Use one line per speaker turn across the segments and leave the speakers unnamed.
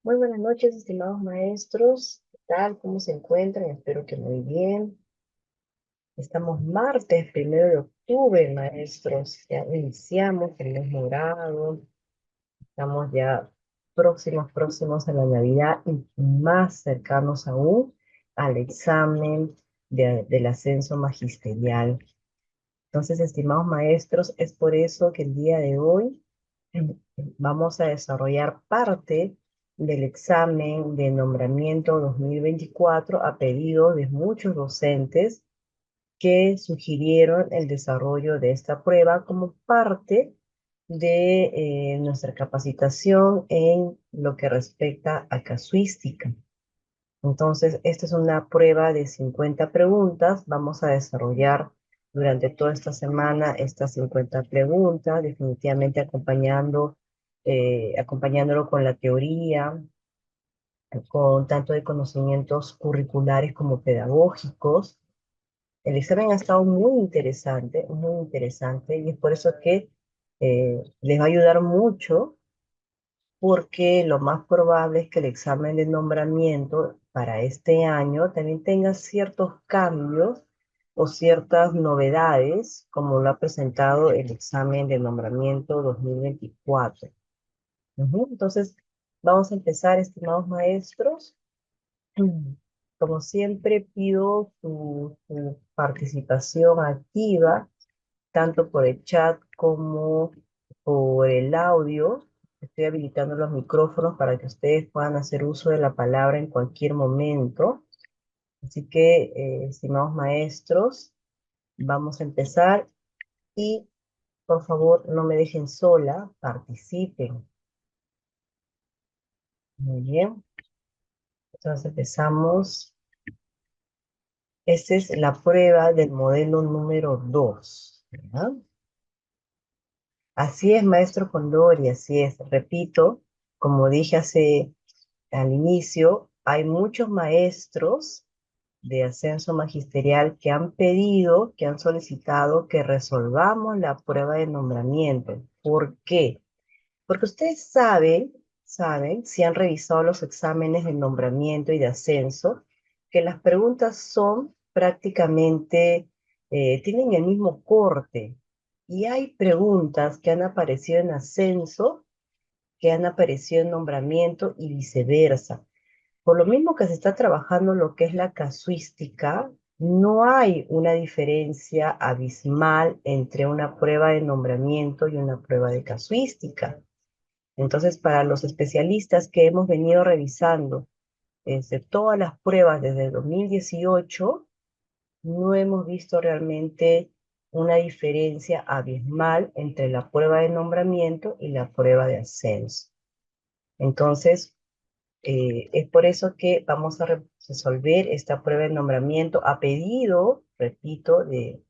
Muy buenas noches, estimados maestros. ¿Qué tal? ¿Cómo se encuentran? Espero que muy bien. Estamos martes, 1 de octubre, maestros. Ya iniciamos el mes morado. Estamos ya próximos a la Navidad y más cercanos aún al examen del ascenso magisterial. Entonces, estimados maestros, es por eso que el día de hoy vamos a desarrollar parte del examen de nombramiento 2024 a pedido de muchos docentes que sugirieron el desarrollo de esta prueba como parte de nuestra capacitación en lo que respecta a casuística. Entonces, esta es una prueba de 50 preguntas. Vamos a desarrollar durante toda esta semana estas 50 preguntas, definitivamente acompañándolo con la teoría, con tanto de conocimientos curriculares como pedagógicos. El examen ha estado muy interesante, y es por eso que les va a ayudar mucho porque lo más probable es que el examen de nombramiento para este año también tenga ciertos cambios o ciertas novedades, como lo ha presentado el examen de nombramiento 2024. Entonces, vamos a empezar, estimados maestros. Como siempre, pido su participación activa tanto por el chat como por el audio. Estoy habilitando los micrófonos para que ustedes puedan hacer uso de la palabra en cualquier momento. Así que, estimados maestros, vamos a empezar y por favor no me dejen sola, participen. Muy bien, entonces empezamos. Esta es la prueba del modelo número 2, ¿verdad? Así es, maestro Condori, así es. Repito, como dije al inicio, hay muchos maestros de ascenso magisterial que han pedido, que han solicitado que resolvamos la prueba de nombramiento. ¿Por qué? Porque ustedes saben, si han revisado los exámenes de nombramiento y de ascenso, que las preguntas son prácticamente, tienen el mismo corte. Y hay preguntas que han aparecido en ascenso, que han aparecido en nombramiento y viceversa. Por lo mismo que se está trabajando lo que es la casuística, no hay una diferencia abismal entre una prueba de nombramiento y una prueba de casuística. Entonces, para los especialistas que hemos venido revisando todas las pruebas desde el 2018, no hemos visto realmente una diferencia abismal entre la prueba de nombramiento y la prueba de ascenso. Entonces, es por eso que vamos a resolver esta prueba de nombramiento a pedido, repito, de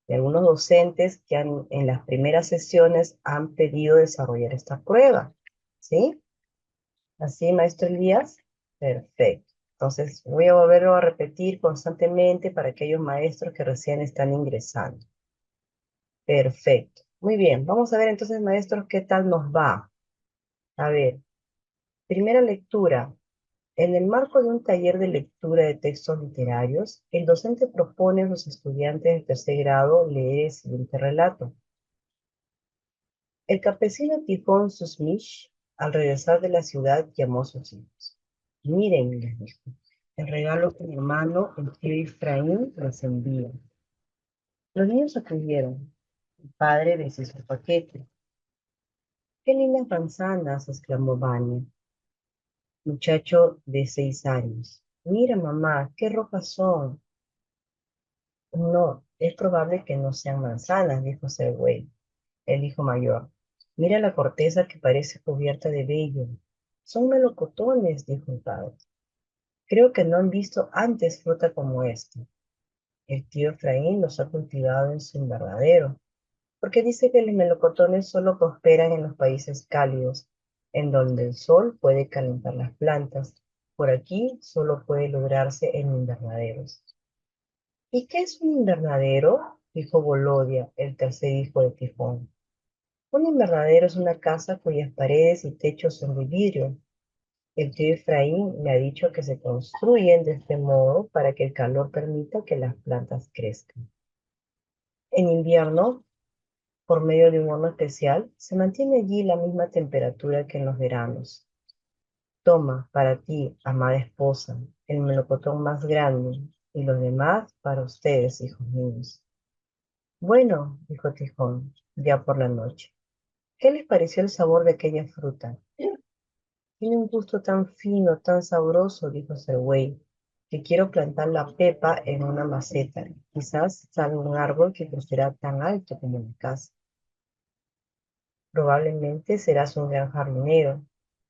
algunos docentes que en las primeras sesiones han pedido desarrollar esta prueba. ¿Sí? Así, maestro Elías. Perfecto. Entonces, voy a volverlo a repetir constantemente para aquellos maestros que recién están ingresando. Perfecto. Muy bien. Vamos a ver entonces, maestros, qué tal nos va. A ver, primera lectura. En el marco de un taller de lectura de textos literarios, el docente propone a los estudiantes de tercer grado leer el siguiente relato. El campesino Tifón Susmich, al regresar de la ciudad, llamó a sus hijos. Miren, les dijo, el regalo que mi hermano, el tío Efraín, les envía. Los niños acudieron. El padre deshizo el paquete. ¡Qué lindas manzanas! Exclamó Vania, muchacho de 6 años. Mira, mamá, qué rojas son. No, es probable que no sean manzanas, dijo Selwyn, el hijo mayor. Mira la corteza que parece cubierta de vello. Son melocotones, dijo el padre. Creo que no han visto antes fruta como esta. El tío Efraín los ha cultivado en su invernadero, porque dice que los melocotones solo prosperan en los países cálidos, en donde el sol puede calentar las plantas. Por aquí solo puede lograrse en invernaderos. ¿Y qué es un invernadero? Dijo Bolodia, el tercer hijo de Tifón. Un invernadero es una casa cuyas paredes y techos son de vidrio. El tío Efraín me ha dicho que se construyen de este modo para que el calor permita que las plantas crezcan. En invierno, por medio de un horno especial, se mantiene allí la misma temperatura que en los veranos. Toma para ti, amada esposa, el melocotón más grande y los demás para ustedes, hijos míos. Bueno, dijo Tijón, ya por la noche. ¿Qué les pareció el sabor de aquella fruta? Tiene un gusto tan fino, tan sabroso, dijo Sergüey, que quiero plantar la pepa en una maceta. Quizás salga un árbol que crecerá tan alto como mi casa. Probablemente serás un gran jardinero.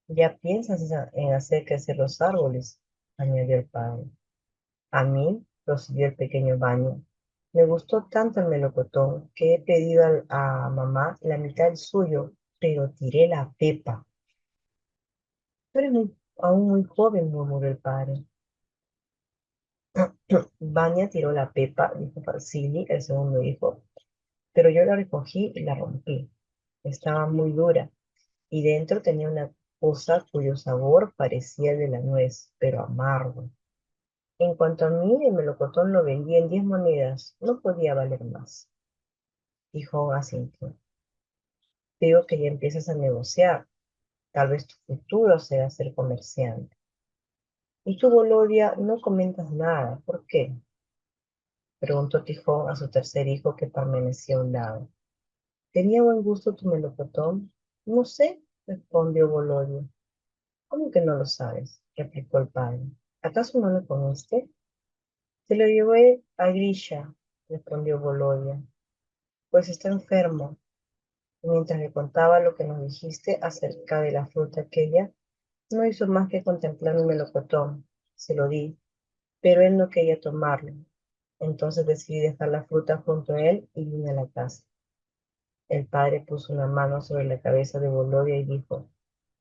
Ya piensas en hacer crecer los árboles, añadió el padre. A mí, prosiguió el pequeño Baño, me gustó tanto el melocotón que he pedido a mamá la mitad del suyo, pero tiré la pepa. Tú eres aún muy joven, murmuró el padre. Vania tiró la pepa, dijo Farsili, el segundo hijo, pero yo la recogí y la rompí. Estaba muy dura y dentro tenía una cosa cuyo sabor parecía el de la nuez, pero amargo. En cuanto a mí, el melocotón lo vendí en 10 monedas, no podía valer más. Dijo asintió. Veo que ya empiezas a negociar. Tal vez tu futuro sea ser comerciante. Y tú, Bolodia, no comentas nada. ¿Por qué? Preguntó Tijón a su tercer hijo que permanecía a un lado. ¿Tenía buen gusto tu melocotón? No sé, respondió Bolodia. ¿Cómo que no lo sabes? Replicó el padre. ¿Acaso no lo comiste? Se lo llevé a Grisha, respondió Bolodia. Pues está enfermo. Y mientras le contaba lo que nos dijiste acerca de la fruta aquella, no hizo más que contemplar mi melocotón. Se lo di, pero él no quería tomarlo. Entonces decidí dejar la fruta junto a él y vine a la casa. El padre puso una mano sobre la cabeza de Bolodia y dijo,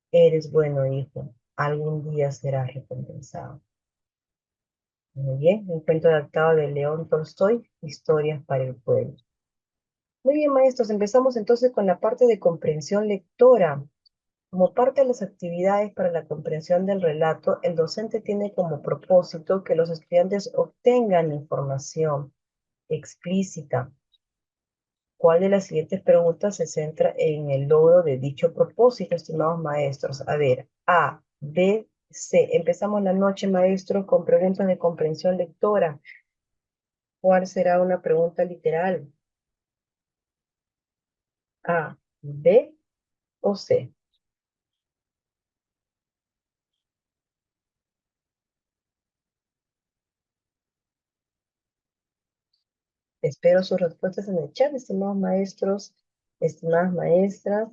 eres bueno, hijo, algún día serás recompensado. Muy bien, un cuento adaptado de León Tolstoy, Historias para el pueblo. Muy bien, maestros, empezamos entonces con la parte de comprensión lectora. Como parte de las actividades para la comprensión del relato, el docente tiene como propósito que los estudiantes obtengan información explícita. ¿Cuál de las siguientes preguntas se centra en el logro de dicho propósito, estimados maestros? A ver, A, B, C. Empezamos la noche, maestros, con preguntas de comprensión lectora. ¿Cuál será una pregunta literal? A, B o C. Espero sus respuestas en el chat, estimados maestros, estimadas maestras.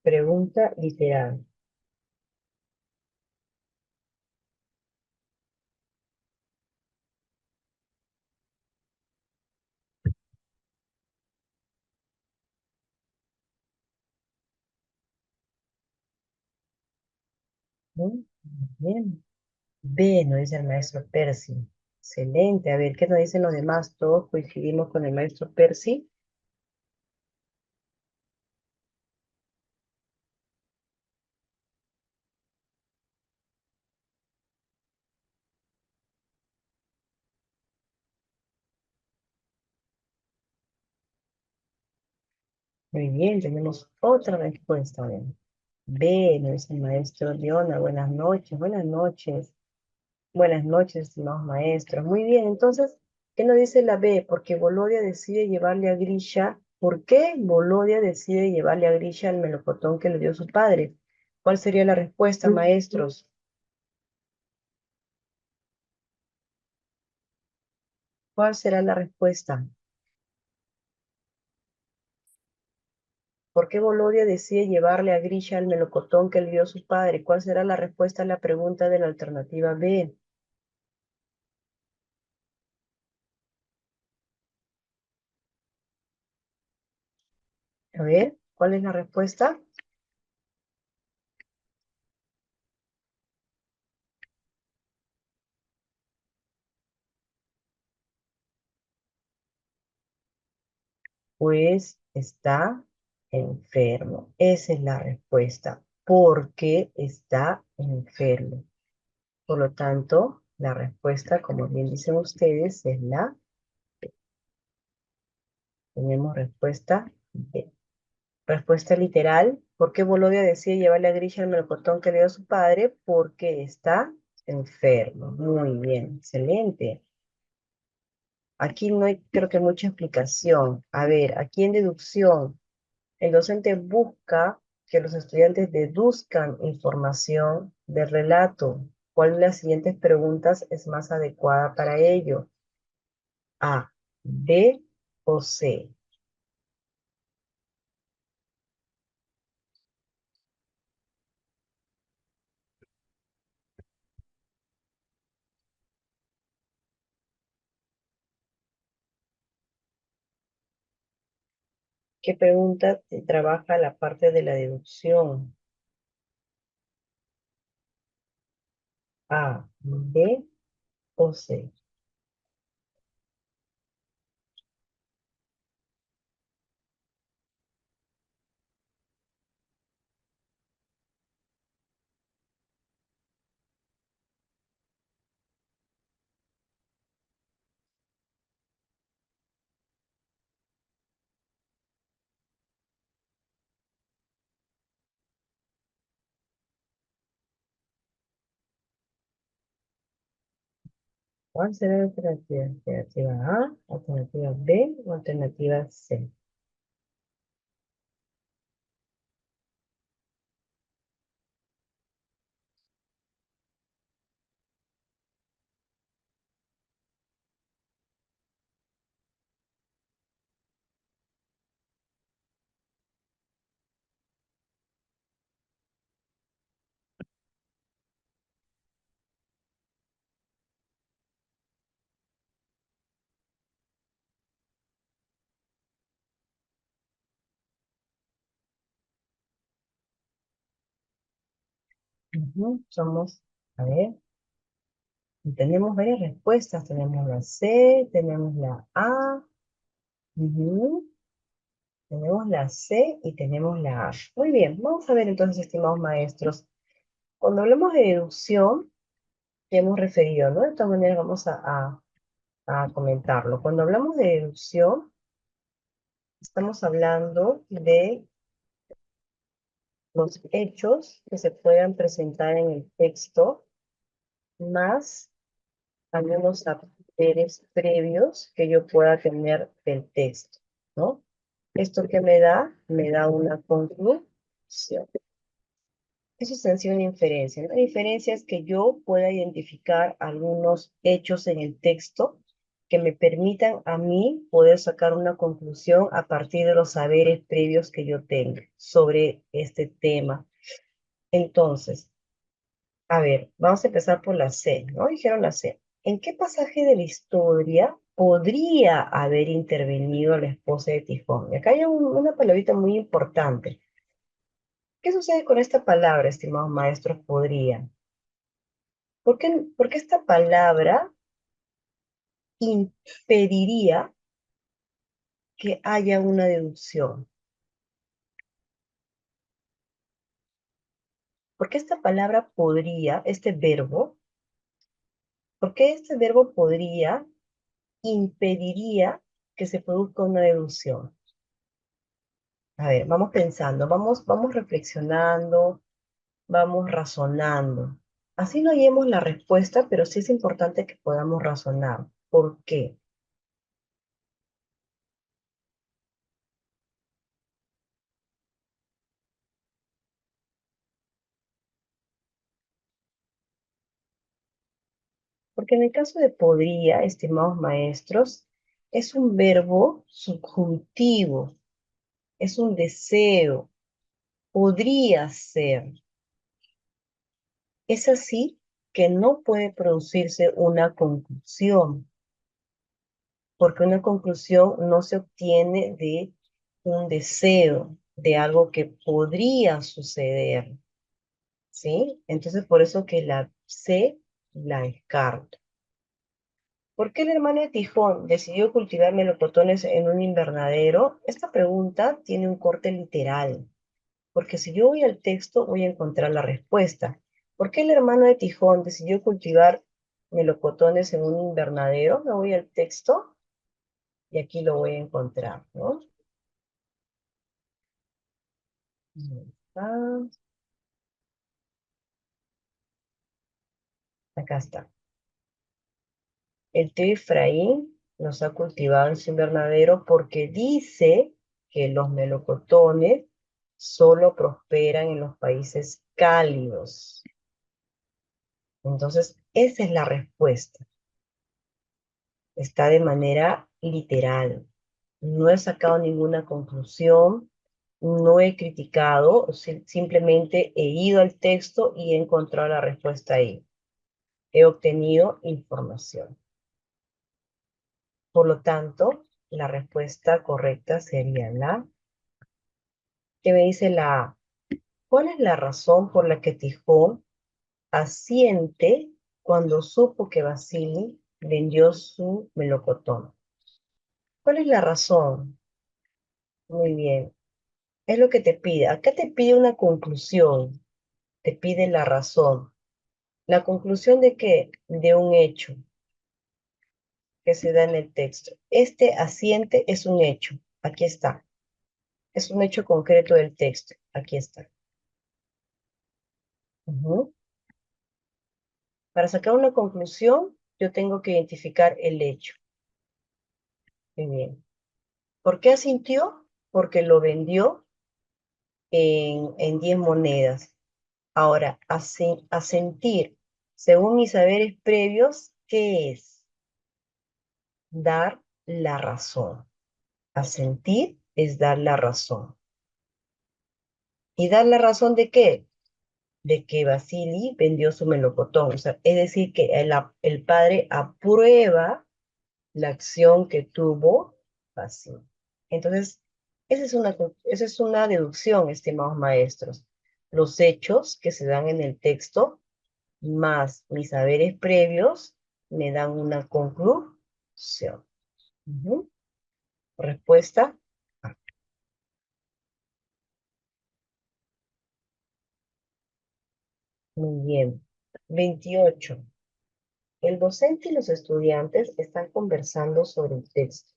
Pregunta literal. Muy bien. B, nos dice el maestro Percy. Excelente. A ver, ¿qué nos dicen los demás? Todos coincidimos con el maestro Percy. Muy bien, tenemos otra respuesta. Bien. B, nos dice el maestro Leona. Buenas noches, buenas noches. Buenas noches, estimados maestros. Muy bien, entonces, ¿qué nos dice la B? Porque Volodia decide llevarle a Grisha. ¿Por qué Volodia decide llevarle a Grisha el melocotón que le dio su padre? ¿Cuál sería la respuesta, maestros? ¿Cuál será la respuesta? ¿Por qué Volodia decide llevarle a Grisha el melocotón que le dio su padre? ¿Cuál será la respuesta a la pregunta de la alternativa B? A ver, ¿cuál es la respuesta? Pues está enfermo. Esa es la respuesta. Porque está enfermo. Por lo tanto, la respuesta, como bien dicen ustedes, es la, tenemos respuesta B. Respuesta literal, ¿por qué Volovia decide llevarle a Grisha el melocotón que le dio a su padre? Porque está enfermo. Muy bien, excelente. Aquí no hay, creo que mucha explicación. A ver, aquí en deducción, el docente busca que los estudiantes deduzcan información del relato. ¿Cuál de las siguientes preguntas es más adecuada para ello? A, B o C. ¿Qué pregunta trabaja la parte de la deducción? A, B o C. ¿Cuál será la alternativa? Alternativa A, alternativa B o alternativa C. Ujú, somos, a ver, tenemos varias respuestas. Tenemos la C, tenemos la A, ujú, tenemos la C y tenemos la A. Muy bien, vamos a ver entonces, estimados maestros. Cuando hablamos de deducción, ya hemos referido, ¿no? De todas maneras vamos a comentarlo. Cuando hablamos de deducción, estamos hablando de los hechos que se puedan presentar en el texto, más algunos saberes previos que yo pueda tener del texto, ¿no? ¿Esto qué me da? Me da una conclusión. Eso es en sí una inferencia. La inferencia es que yo pueda identificar algunos hechos en el texto que me permitan a mí poder sacar una conclusión a partir de los saberes previos que yo tengo sobre este tema. Entonces, a ver, vamos a empezar por la C, ¿no? Dijeron la C. ¿En qué pasaje de la historia podría haber intervenido la esposa de Tifón? Y acá hay una palabrita muy importante. ¿Qué sucede con esta palabra, estimados maestros? Podría. ¿Por qué esta palabra impediría que haya una deducción? ¿Por qué esta palabra podría, este verbo, por qué este verbo podría impediría que se produzca una deducción? A ver, vamos pensando, vamos reflexionando, vamos razonando. Así no hallemos la respuesta, pero sí es importante que podamos razonar. ¿Por qué? Porque en el caso de podría, estimados maestros, es un verbo subjuntivo, es un deseo, podría ser. Es así que no puede producirse una conclusión, porque una conclusión no se obtiene de un deseo, de algo que podría suceder, ¿sí? Entonces, por eso que la C la descarto. ¿Por qué el hermano de Tijón decidió cultivar melocotones en un invernadero? Esta pregunta tiene un corte literal, porque si yo voy al texto voy a encontrar la respuesta. ¿Por qué el hermano de Tijón decidió cultivar melocotones en un invernadero? Me voy al texto y aquí lo voy a encontrar, ¿no? Ahí está. Acá está. El tío Efraín los ha cultivado en su invernadero porque dice que los melocotones solo prosperan en los países cálidos. Entonces, esa es la respuesta. Está de manera literal. No he sacado ninguna conclusión, no he criticado, simplemente he ido al texto y he encontrado la respuesta ahí. He obtenido información. Por lo tanto, la respuesta correcta sería la, ¿qué me dice la A? ¿Cuál es la razón por la que Tijón asiente cuando supo que Basili vendió su melocotón? ¿Cuál es la razón? Muy bien. Es lo que te pide. Acá te pide una conclusión, te pide la razón. ¿La conclusión de qué? De un hecho que se da en el texto. Este asiente es un hecho. Aquí está. Es un hecho concreto del texto. Aquí está. Ujú. Para sacar una conclusión, yo tengo que identificar el hecho. Muy bien. ¿Por qué asintió? Porque lo vendió en 10 monedas. Ahora, asentir, según mis saberes previos, ¿qué es? Dar la razón. Asentir es dar la razón. ¿Y dar la razón de qué? De que Basili vendió su melocotón. O sea, es decir, que el padre aprueba la acción que tuvo Basili. Entonces, esa es una deducción, estimados maestros. Los hechos que se dan en el texto, más mis saberes previos, me dan una conclusión. Ujú. Respuesta. A. Muy bien. 28. El docente y los estudiantes están conversando sobre el texto.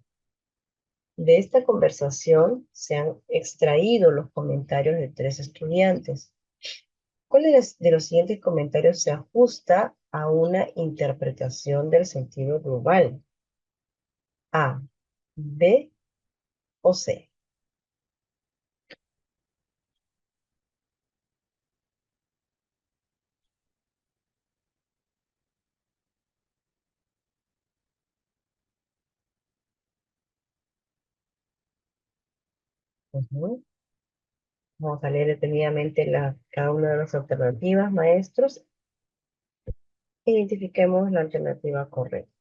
De esta conversación se han extraído los comentarios de 3 estudiantes. ¿Cuál de los siguientes comentarios se ajusta a una interpretación del sentido global? A, B o C. Ujú. Vamos a leer detenidamente cada una de las alternativas, maestros. Identifiquemos la alternativa correcta.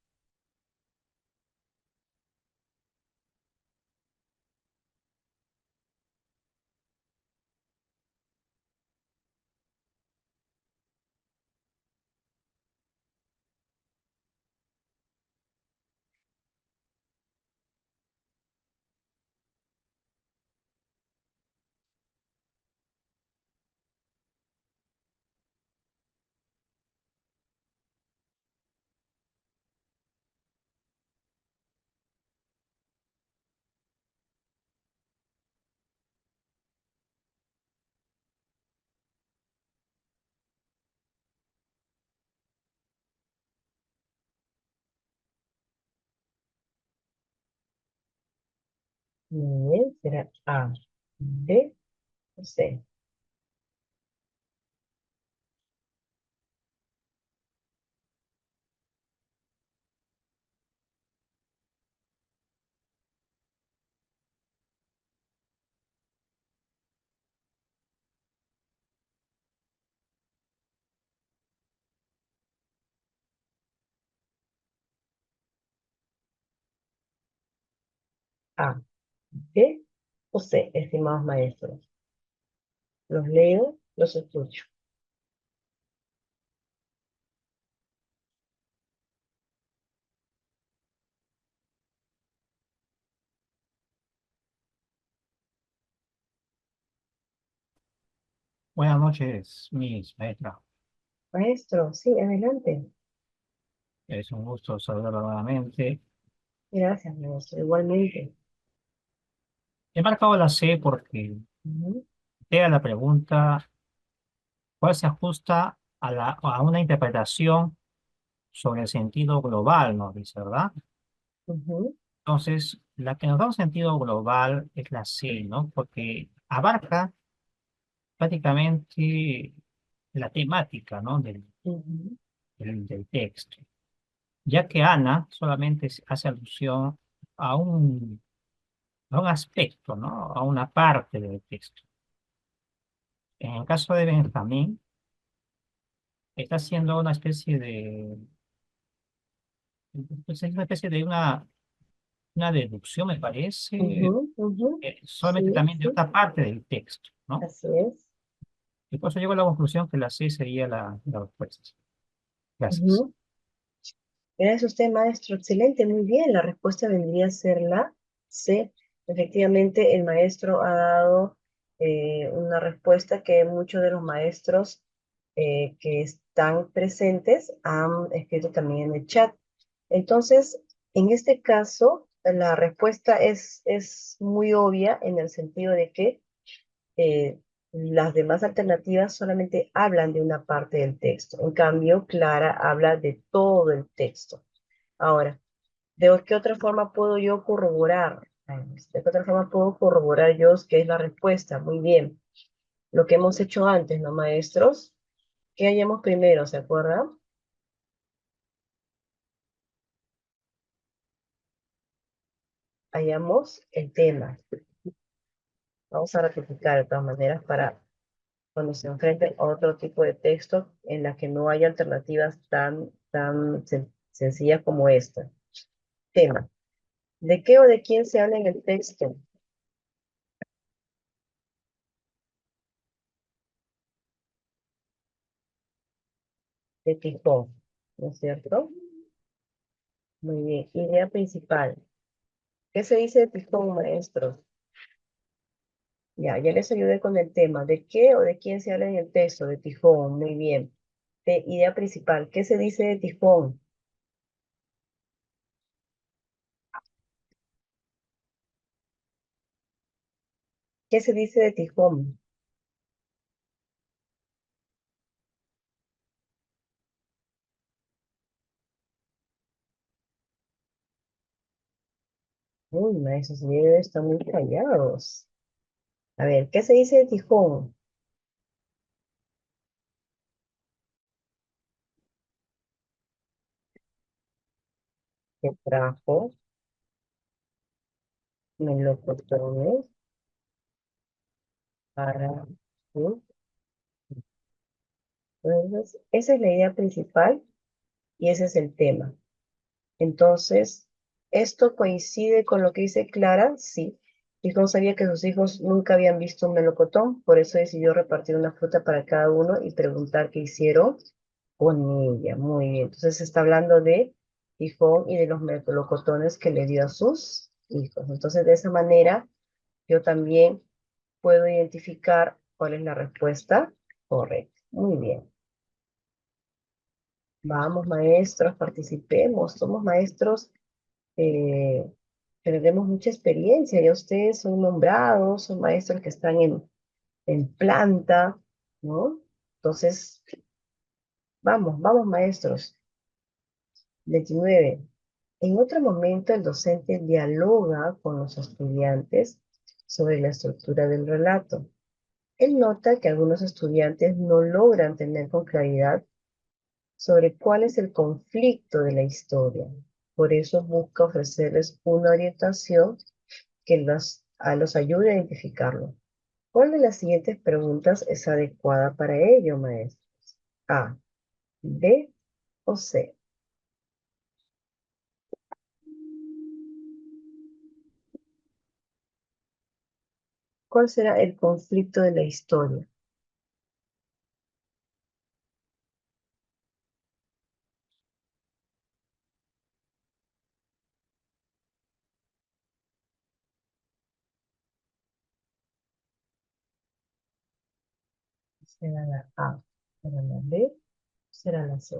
Muy bien, será A, B o C. A, B o C, estimados maestros. Los leo, los escucho.
Buenas noches, mis maestra.
Maestro, sí, adelante.
Es un gusto saludarla nuevamente.
Gracias, maestro. Igualmente.
He marcado la C porque
Ujú,
era la pregunta, ¿cuál se ajusta a una interpretación sobre el sentido global? Nos dice, ¿verdad?
ujú,
Entonces, la que nos da un sentido global es la C, ¿no? Porque abarca prácticamente la temática, ¿no?
ujú,
Del texto, ya que Ana solamente hace alusión a un aspecto, ¿no? A una parte del texto. En el caso de Benjamín, está haciendo pues es una especie de una deducción, me parece,
ujú, ujú.
solamente
Sí,
también de
sí,
otra parte del texto, ¿no?
así es.
Y por eso llego a la conclusión que la C sería la respuesta. Gracias.
Ujú. Gracias a usted, maestro. Excelente, muy bien. La respuesta vendría a ser la C. Efectivamente, el maestro ha dado una respuesta que muchos de los maestros que están presentes han escrito también en el chat. Entonces, en este caso, la respuesta es muy obvia en el sentido de que eh, las demás alternativas solamente hablan de una parte del texto. En cambio, Clara habla de todo el texto. Ahora, ¿de qué otra forma puedo yo corroborar? ¿De qué otra forma puedo corroborar yo qué es la respuesta? Muy bien. Lo que hemos hecho antes, ¿no, maestros? ¿Qué hallamos primero? ¿Se acuerdan? Hallamos el tema. Vamos a ratificar de todas maneras para cuando se enfrenten a otro tipo de texto en la que no hay alternativas tan sencillas como esta. Tema. ¿De qué o de quién se habla en el texto? De Tijón, ¿no es cierto? Muy bien. Idea principal. ¿Qué se dice de Tijón, maestros? Ya les ayudé con el tema. ¿De qué o de quién se habla en el texto? De Tijón, muy bien. Idea principal. ¿Qué se dice de Tijón? ¿Qué se dice de Tijón? Uy, maestros, están muy callados. A ver, ¿qué se dice de Tijón? Que trajo melocotones para su... Entonces, esa es la idea principal y ese es el tema. Entonces, ¿esto coincide con lo que dice Clara? Sí. Dijo, sabía que sus hijos nunca habían visto un melocotón, por eso decidió repartir una fruta para cada uno y preguntar qué hicieron con ella. Muy bien. Entonces, se está hablando de Gijón y de los melocotones que le dio a sus hijos. Entonces, de esa manera, yo también puedo identificar cuál es la respuesta correcta. Muy bien. Vamos, maestros, participemos. Somos maestros eh, tenemos mucha experiencia. Ya ustedes son nombrados, son maestros que están en planta, ¿no? Entonces, vamos, maestros. 29. En otro momento, el docente dialoga con los estudiantes sobre la estructura del relato. Él nota que algunos estudiantes no logran tener con claridad sobre cuál es el conflicto de la historia. Por eso busca ofrecerles una orientación que los ayude a identificarlo. ¿Cuál de las siguientes preguntas es adecuada para ello, maestro? A, B o C. ¿Cuál será el conflicto de la historia? ¿Será la A? ¿Será la B? ¿Será la C?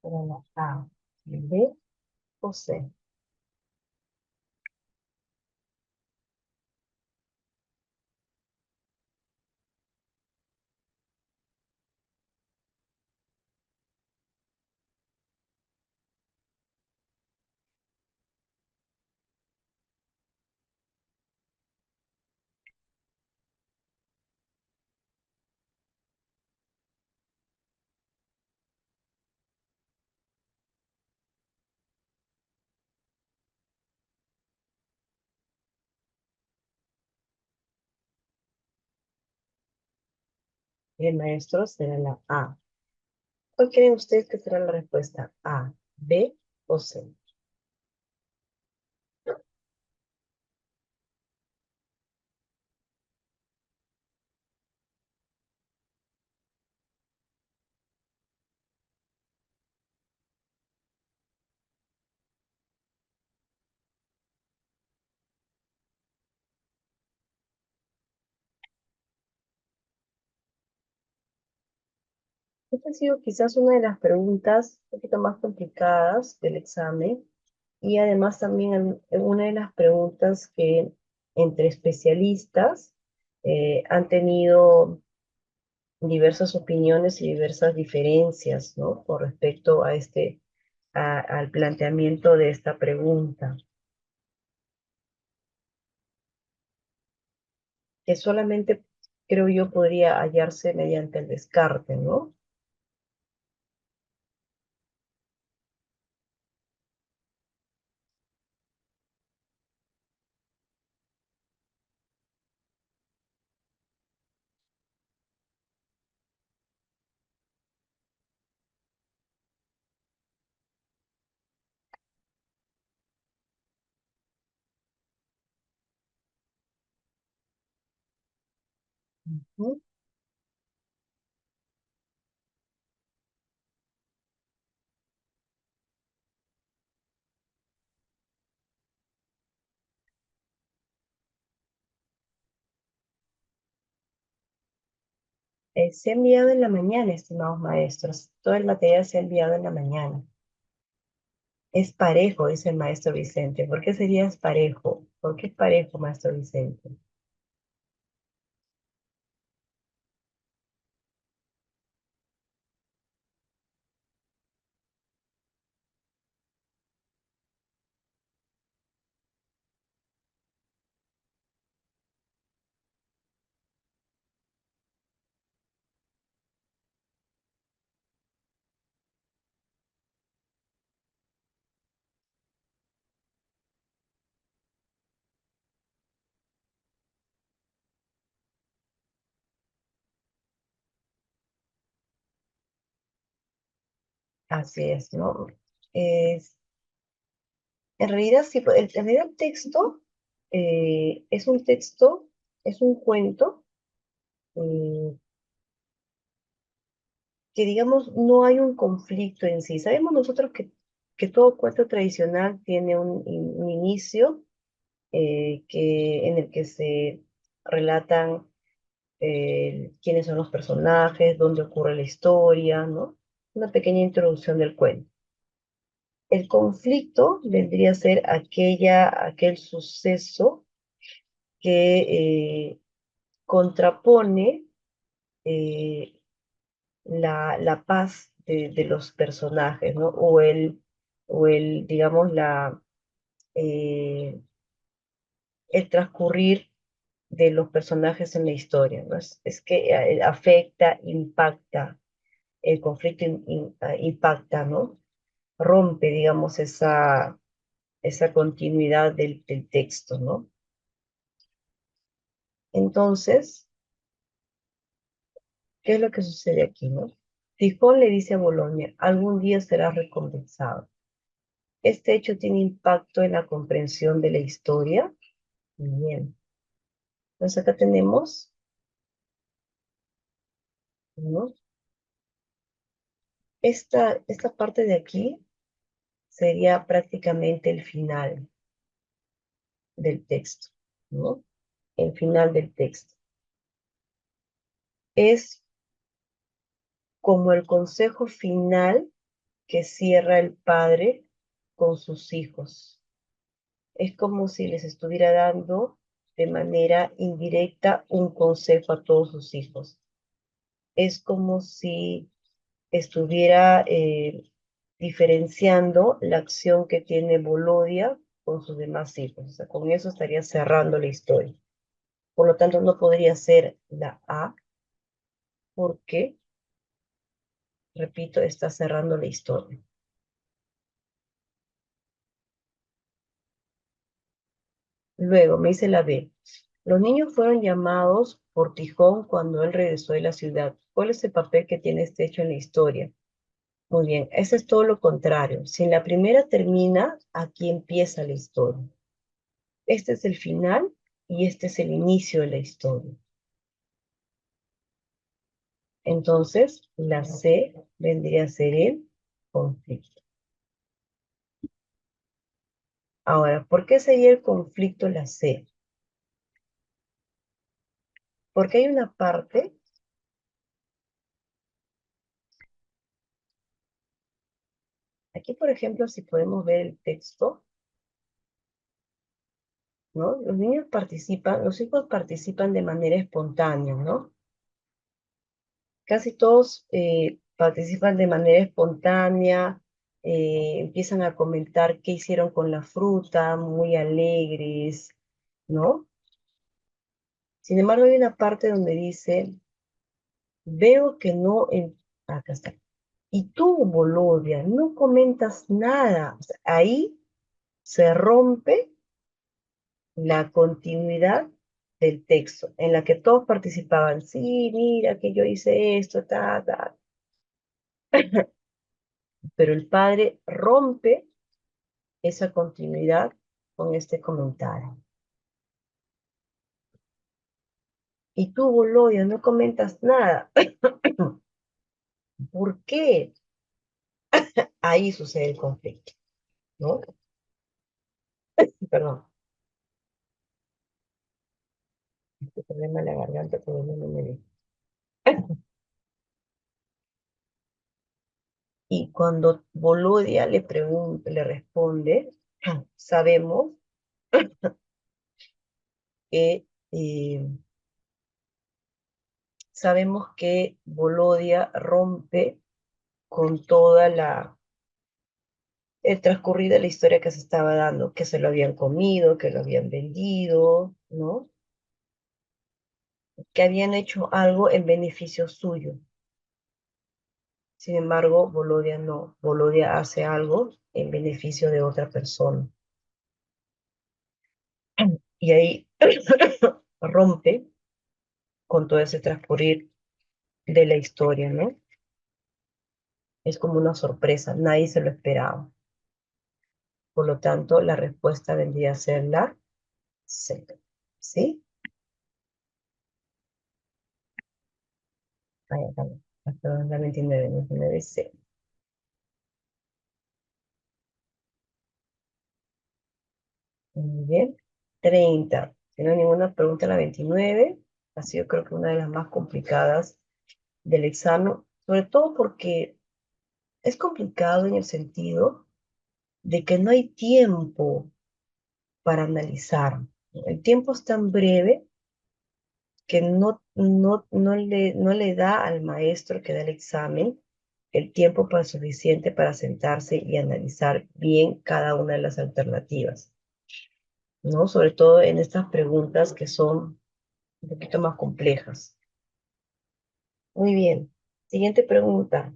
¿Será la A, B o C? El maestro será la A. ¿Cuál creen ustedes que será la respuesta? ¿A, B o C? Esta ha sido quizás una de las preguntas un poquito más complicadas del examen y además también una de las preguntas que entre especialistas han tenido diversas opiniones y diversas diferencias, ¿no? Con respecto a al planteamiento de esta pregunta, que solamente creo yo podría hallarse mediante el descarte, ¿no? Ujú. Se ha enviado en la mañana, estimados maestros. Todo el material se ha enviado en la mañana. Es parejo, dice el maestro Vicente. ¿Por qué sería es parejo? ¿Por qué es parejo, maestro Vicente? Así es, ¿no? Es, en realidad, sí, pues, en realidad el texto es un texto, es un cuento eh, que, digamos, no hay un conflicto en sí. Sabemos nosotros que todo cuento tradicional tiene un inicio en el que se relatan quiénes son los personajes, dónde ocurre la historia, ¿no? Una pequeña introducción del cuento. El conflicto vendría a ser aquel suceso que contrapone eh, la paz de los personajes, ¿no? Digamos, eh, el transcurrir de los personajes en la historia, ¿no? Es que afecta, impacta, el conflicto impacta, ¿no? rompe, digamos, esa continuidad del texto, ¿no? Entonces, ¿qué es lo que sucede aquí, no? Tifón le dice a Bolonia, algún día serás recompensado. Este hecho tiene impacto en la comprensión de la historia. Bien. Entonces acá tenemos, ¿no? Esta parte de aquí sería prácticamente el final del texto, ¿no? El final del texto. Es como el consejo final que cierra el padre con sus hijos. Es como si les estuviera dando de manera indirecta un consejo a todos sus hijos. Es como si estuviera diferenciando la acción que tiene Bolodia con sus demás hijos. O sea, con eso estaría cerrando la historia. Por lo tanto, no podría ser la A, porque, repito, está cerrando la historia. Luego me dice la B. Los niños fueron llamados por Tijón cuando él regresó de la ciudad. ¿Cuál es el papel que tiene este hecho en la historia? Muy bien, ese es todo lo contrario. Si en la primera termina, aquí empieza la historia. Este es el final y este es el inicio de la historia. Entonces, la C vendría a ser el conflicto. Ahora, ¿por qué sería el conflicto la C? Porque hay una parte, aquí por ejemplo, si podemos ver el texto, ¿no? Los niños participan, los hijos participan de manera espontánea, ¿no? Casi todos participan de manera espontánea, empiezan a comentar qué hicieron con la fruta, muy alegres, ¿no? Sin embargo, hay una parte donde dice, veo que no, acá está. Y tú, Bolodia, no comentas nada. O sea, ahí se rompe la continuidad del texto, en la que todos participaban. Sí, mira que yo hice esto, ta. Pero el padre rompe esa continuidad con este comentario. Y tú, Bolodia, no comentas nada. ¿Por qué? Ahí sucede el conflicto, ¿no? Perdón, este problema de la garganta todavía no me deja. Y cuando Bolodia le pregunta, le responde, sabemos que Bolodia rompe con toda el transcurrir de la historia que se estaba dando, que se lo habían comido, que lo habían vendido, ¿no? Que habían hecho algo en beneficio suyo. Sin embargo, Bolodia no. Bolodia hace algo en beneficio de otra persona. Y ahí rompe con todo ese transcurrir de la historia, ¿no? Es como una sorpresa, nadie se lo esperaba. Por lo tanto, la respuesta vendría a ser la C. ¿Sí? Ahí acá, perdón, la 29 C. Muy bien. 30. Si no hay ninguna pregunta, la 29 ha sido creo que una de las más complicadas del examen, sobre todo porque es complicado en el sentido de que no hay tiempo para analizar. El tiempo es tan breve que no le da al maestro que da el examen el tiempo suficiente para sentarse y analizar bien cada una de las alternativas, ¿no? Sobre todo en estas preguntas que son un poquito más complejas. Muy bien. Siguiente pregunta.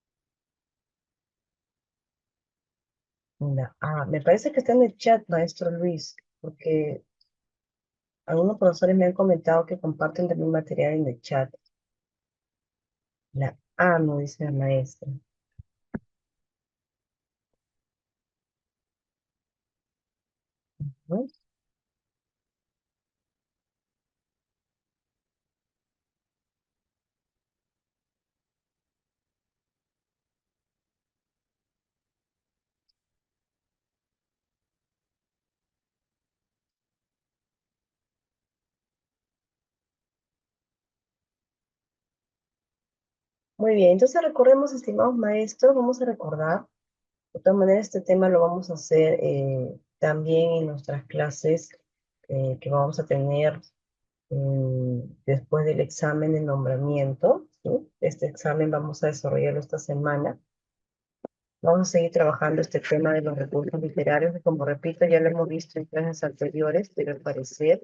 Me parece que está en el chat, maestro Luis, porque algunos profesores me han comentado que comparten también material en el chat. La A, no dice la maestra. ¿No? Muy bien, entonces recordemos, estimados maestros, vamos a recordar. De todas maneras, este tema lo vamos a hacer también en nuestras clases que vamos a tener después del examen de nombramiento, ¿sí? Este examen vamos a desarrollarlo esta semana. Vamos a seguir trabajando este tema de los recursos literarios, que como repito, ya lo hemos visto en clases anteriores, pero al parecer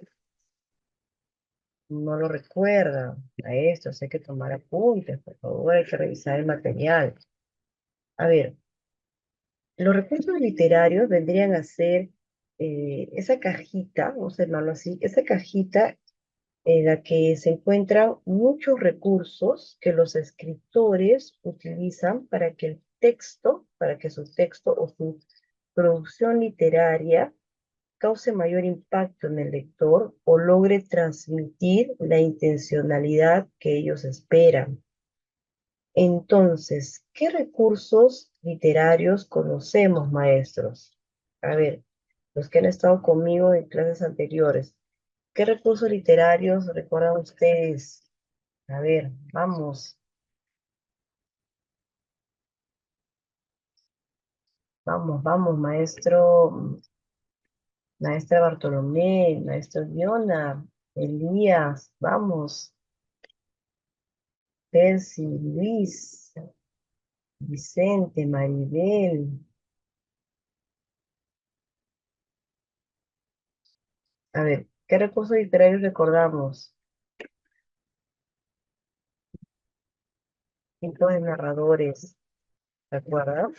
no lo recuerda. A esto, hay que tomar apuntes, por favor, hay que revisar el material. A ver, los recursos literarios vendrían a ser esa cajita, vamos a llamarlo así, esa cajita en la que se encuentran muchos recursos que los escritores utilizan para que el texto, para que su texto o su producción literaria cause mayor impacto en el lector o logre transmitir la intencionalidad que ellos esperan. Entonces, ¿qué recursos literarios conocemos, maestros? A ver, los que han estado conmigo en clases anteriores, ¿qué recursos literarios recuerdan ustedes? A ver, vamos, vamos, maestro, maestra Bartolomé, maestro Diona, Elías, vamos, Percy, Luis, Vicente, Maribel. A ver, ¿qué recursos literarios recordamos? Tipos de narradores, ¿de acuerdo?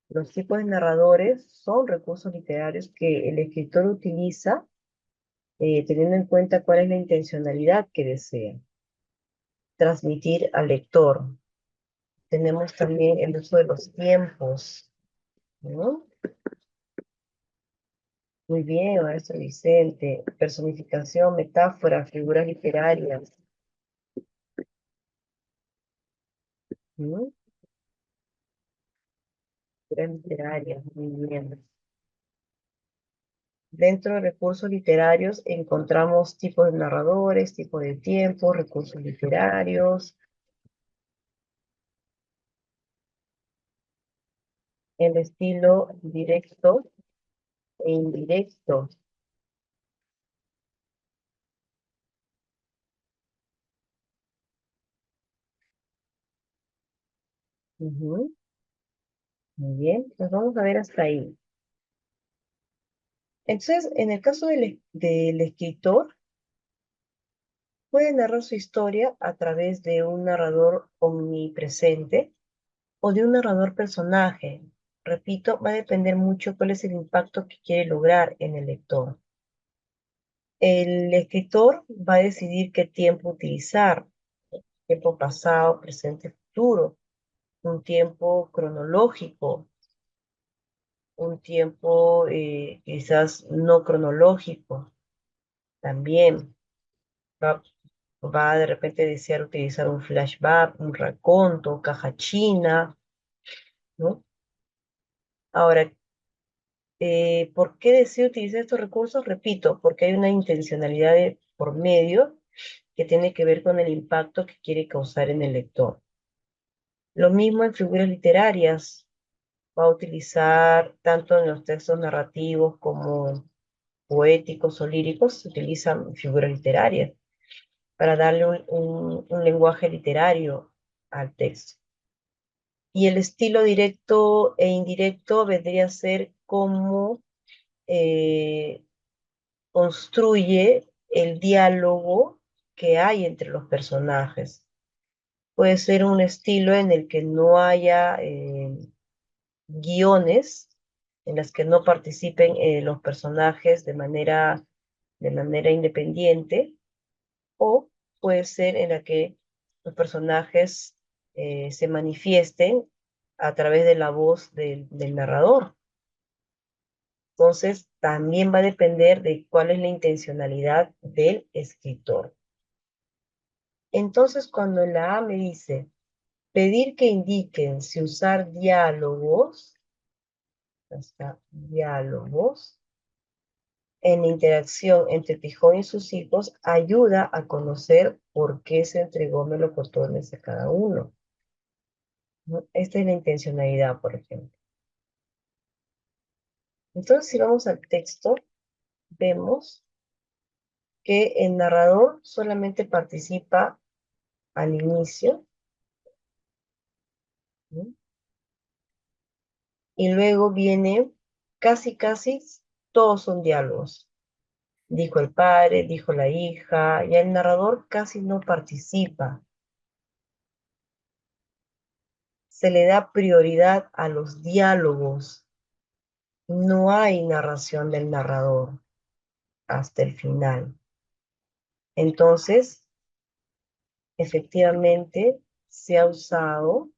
Los tipos de narradores son recursos literarios que el escritor utiliza teniendo en cuenta cuál es la intencionalidad que desea transmitir al lector. Tenemos también el uso de los tiempos, ¿no? Muy bien, maestro Vicente. Personificación, metáfora, figuras literarias. ¿No? Figuras literarias, muy bien. Dentro de recursos literarios encontramos tipos de narradores, tipos de tiempos, recursos literarios, el estilo directo e indirecto. Ujú, muy bien, pues vamos a ver hasta ahí. Entonces, en el caso del escritor, puede narrar su historia a través de un narrador omnipresente o de un narrador personaje. Repito, va a depender mucho cuál es el impacto que quiere lograr en el lector. El escritor va a decidir qué tiempo utilizar, tiempo pasado, presente, futuro, un tiempo cronológico, un tiempo quizás no cronológico, también va de repente desear utilizar un flashback, un raconto, caja china, ¿no? Ahora, ¿por qué deseo utilizar estos recursos? Repito, porque hay una intencionalidad por medio que tiene que ver con el impacto que quiere causar en el lector. Lo mismo en figuras literarias, va a utilizar tanto en los textos narrativos como poéticos o líricos, se utilizan figuras literarias para darle un lenguaje literario al texto. Y el estilo directo e indirecto vendría a ser cómo eh, construye el diálogo que hay entre los personajes. Puede ser un estilo en el que no haya guiones en las que no participen los personajes de manera independiente, o puede ser en la que los personajes se manifiesten a través de la voz del narrador. Entonces, también va a depender de cuál es la intencionalidad del escritor. Entonces, cuando en la A me dice pedir que indiquen si usar diálogos, hasta diálogos, en la interacción entre Tijón y sus hijos, ayuda a conocer por qué se entregó melocotones a cada uno, ¿no? Esta es la intencionalidad, por ejemplo. Entonces, si vamos al texto, vemos que el narrador solamente participa al inicio, ¿no? Y luego viene casi todos son diálogos. Dijo el padre, dijo la hija, y el narrador casi no participa. Se le da prioridad a los diálogos. No hay narración del narrador hasta el final. Entonces, efectivamente, se ha usado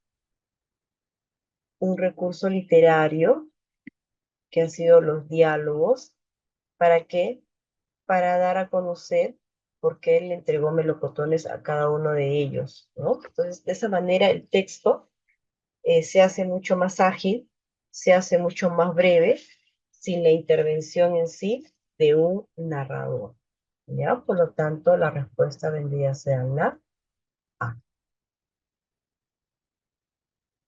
un recurso literario que han sido los diálogos. ¿Para qué? Para dar a conocer por qué él le entregó melocotones a cada uno de ellos, ¿no? Entonces, de esa manera el texto se hace mucho más ágil, se hace mucho más breve, sin la intervención en sí de un narrador, ¿ya? Por lo tanto, la respuesta vendría a ser la A.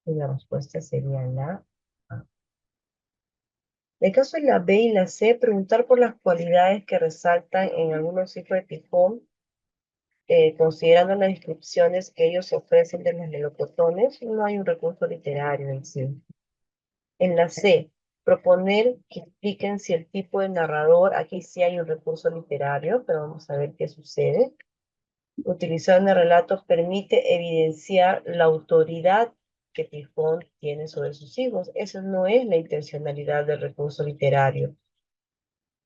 Y la respuesta sería la A. En el caso de la B y la C, preguntar por las cualidades que resaltan en algunos hijos de Tijón, considerando las descripciones que ellos ofrecen de los melocotones, no hay un recurso literario en sí. En la C, proponer que expliquen si el tipo de narrador, aquí sí hay un recurso literario, pero vamos a ver qué sucede. Utilizar en el relato permite evidenciar la autoridad que Tijón tiene sobre sus hijos. Esa no es la intencionalidad del recurso literario,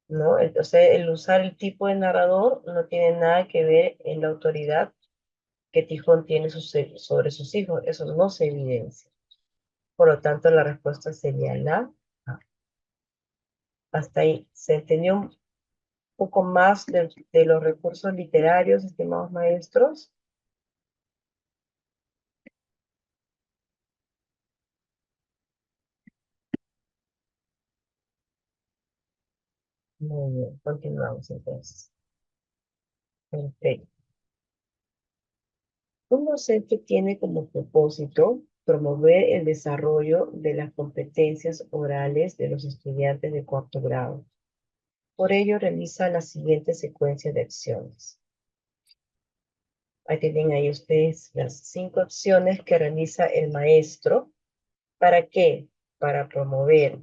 ¿no? Entonces, el usar el tipo de narrador no tiene nada que ver en la autoridad que Tijón tiene sobre sus hijos. Eso no se evidencia. Por lo tanto, la respuesta sería la A. Hasta ahí. ¿Se entendió un poco más de los recursos literarios, estimados maestros? Muy bien, continuamos entonces. Perfecto. Un docente tiene como propósito promover el desarrollo de las competencias orales de los estudiantes de cuarto grado. Por ello, realiza la siguiente secuencia de acciones. Ahí tienen ahí ustedes las 5 acciones que realiza el maestro. ¿Para qué? Para promover.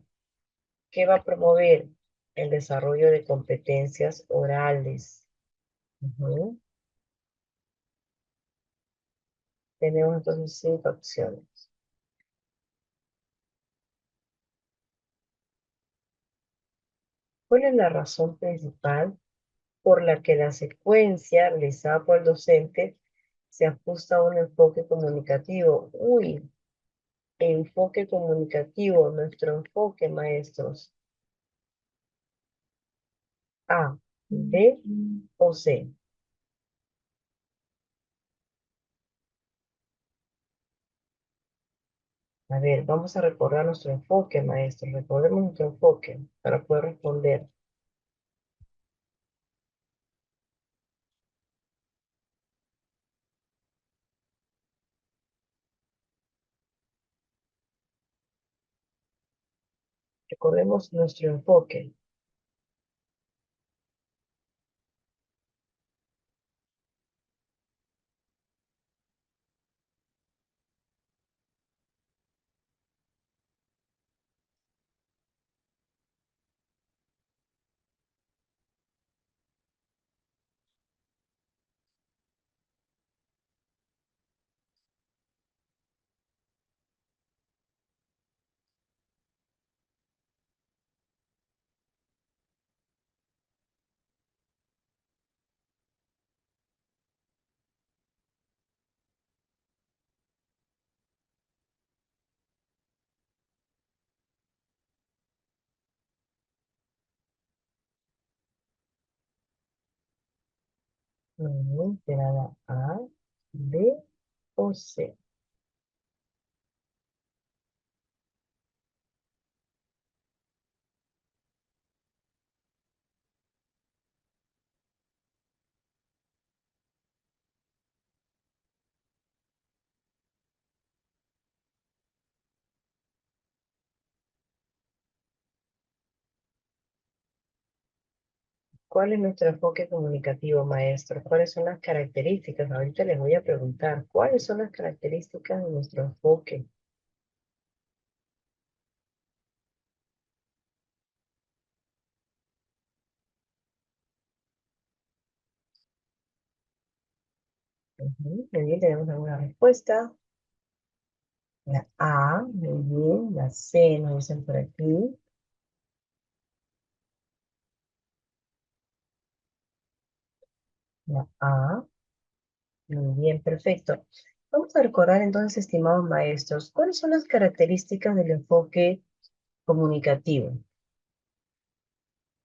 ¿Qué va a promover? El desarrollo de competencias orales. Ujú. Tenemos entonces 5 acciones. ¿Cuál es la razón principal por la que la secuencia realizada por el docente se ajusta a un enfoque comunicativo? Uy, enfoque comunicativo, nuestro enfoque, maestros. A, B o C. A ver, vamos a recordar nuestro enfoque, maestros. Recordemos nuestro enfoque para poder responder. Recordemos nuestro enfoque. ¿Será la A, B o C? ¿Cuál es nuestro enfoque comunicativo, maestro? ¿Cuáles son las características? Ahorita les voy a preguntar, ¿cuáles son las características de nuestro enfoque? Ujú, muy bien, tenemos alguna respuesta. La A, muy bien. La C, nos dicen por aquí. La A, muy bien, perfecto. Vamos a recordar entonces, estimados maestros, ¿cuáles son las características del enfoque comunicativo?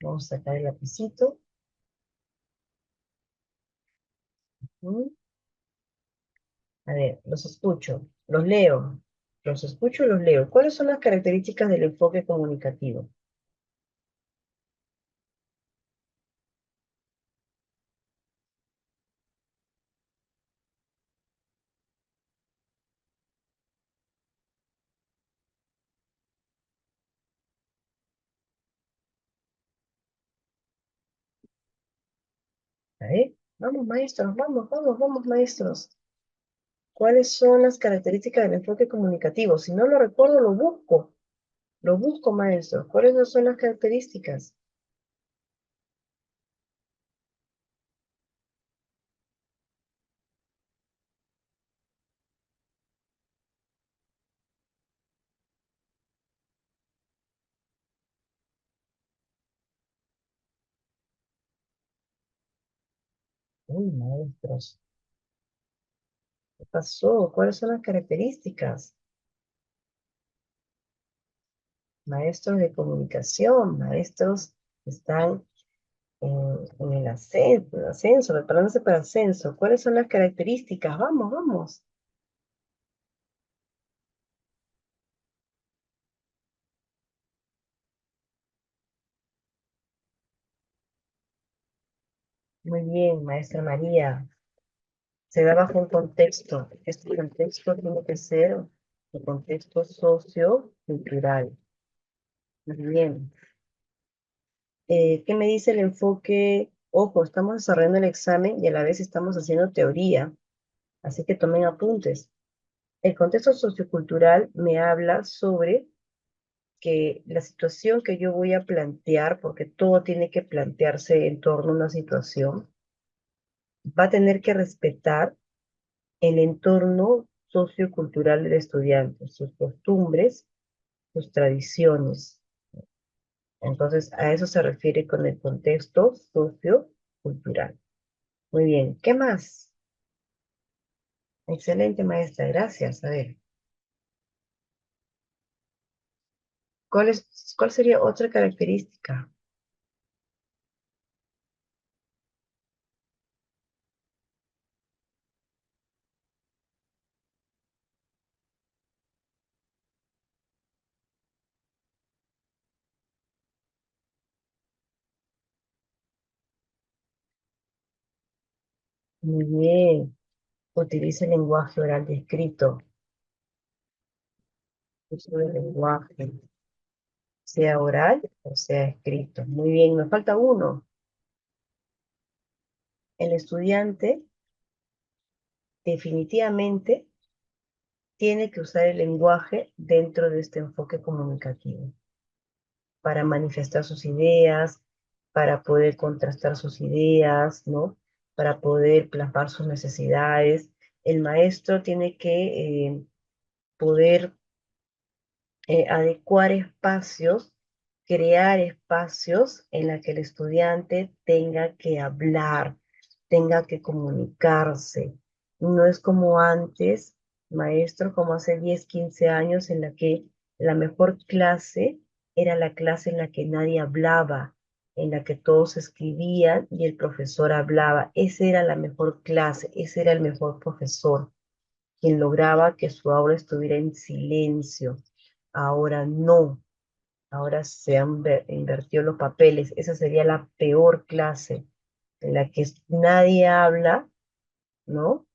Vamos a sacar el lapicito. Ujú. A ver, los escucho, los leo. Los escucho y los leo. ¿Cuáles son las características del enfoque comunicativo? A ver, vamos maestros, vamos maestros. ¿Cuáles son las características del enfoque comunicativo? Si no lo recuerdo, lo busco. Lo busco, maestros. ¿Cuáles son las características? Uy, maestros, ¿qué pasó? ¿Cuáles son las características? Maestros de comunicación, maestros que están en el ascenso, preparándose para ascenso. ¿Cuáles son las características? Vamos, vamos. Muy bien, maestra María. Se da bajo un contexto. Este contexto tiene que ser un contexto sociocultural. Muy bien. ¿Qué me dice el enfoque? Ojo, estamos desarrollando el examen y a la vez estamos haciendo teoría, así que tomen apuntes. El contexto sociocultural me habla sobre que la situación que yo voy a plantear, porque todo tiene que plantearse en torno a una situación, va a tener que respetar el entorno sociocultural del estudiante, sus costumbres, sus tradiciones. Entonces, a eso se refiere con el contexto sociocultural. Muy bien, ¿qué más? Excelente, maestra, gracias. A ver, ¿cuál sería otra característica? Muy bien, utiliza el lenguaje oral descrito, uso del lenguaje, sea oral o sea escrito. Muy bien, nos falta uno. El estudiante definitivamente tiene que usar el lenguaje dentro de este enfoque comunicativo para manifestar sus ideas, para poder contrastar sus ideas, ¿no? Para poder plasmar sus necesidades. El maestro tiene que poder adecuar espacios, crear espacios en los que el estudiante tenga que hablar, tenga que comunicarse. No es como antes, maestro, como hace 10, 15 años, en la que la mejor clase era la clase en la que nadie hablaba, en la que todos escribían y el profesor hablaba. Esa era la mejor clase, ese era el mejor profesor, quien lograba que su aula estuviera en silencio. Ahora no, ahora se han invertido los papeles. Esa sería la peor clase, en la que nadie habla, ¿no?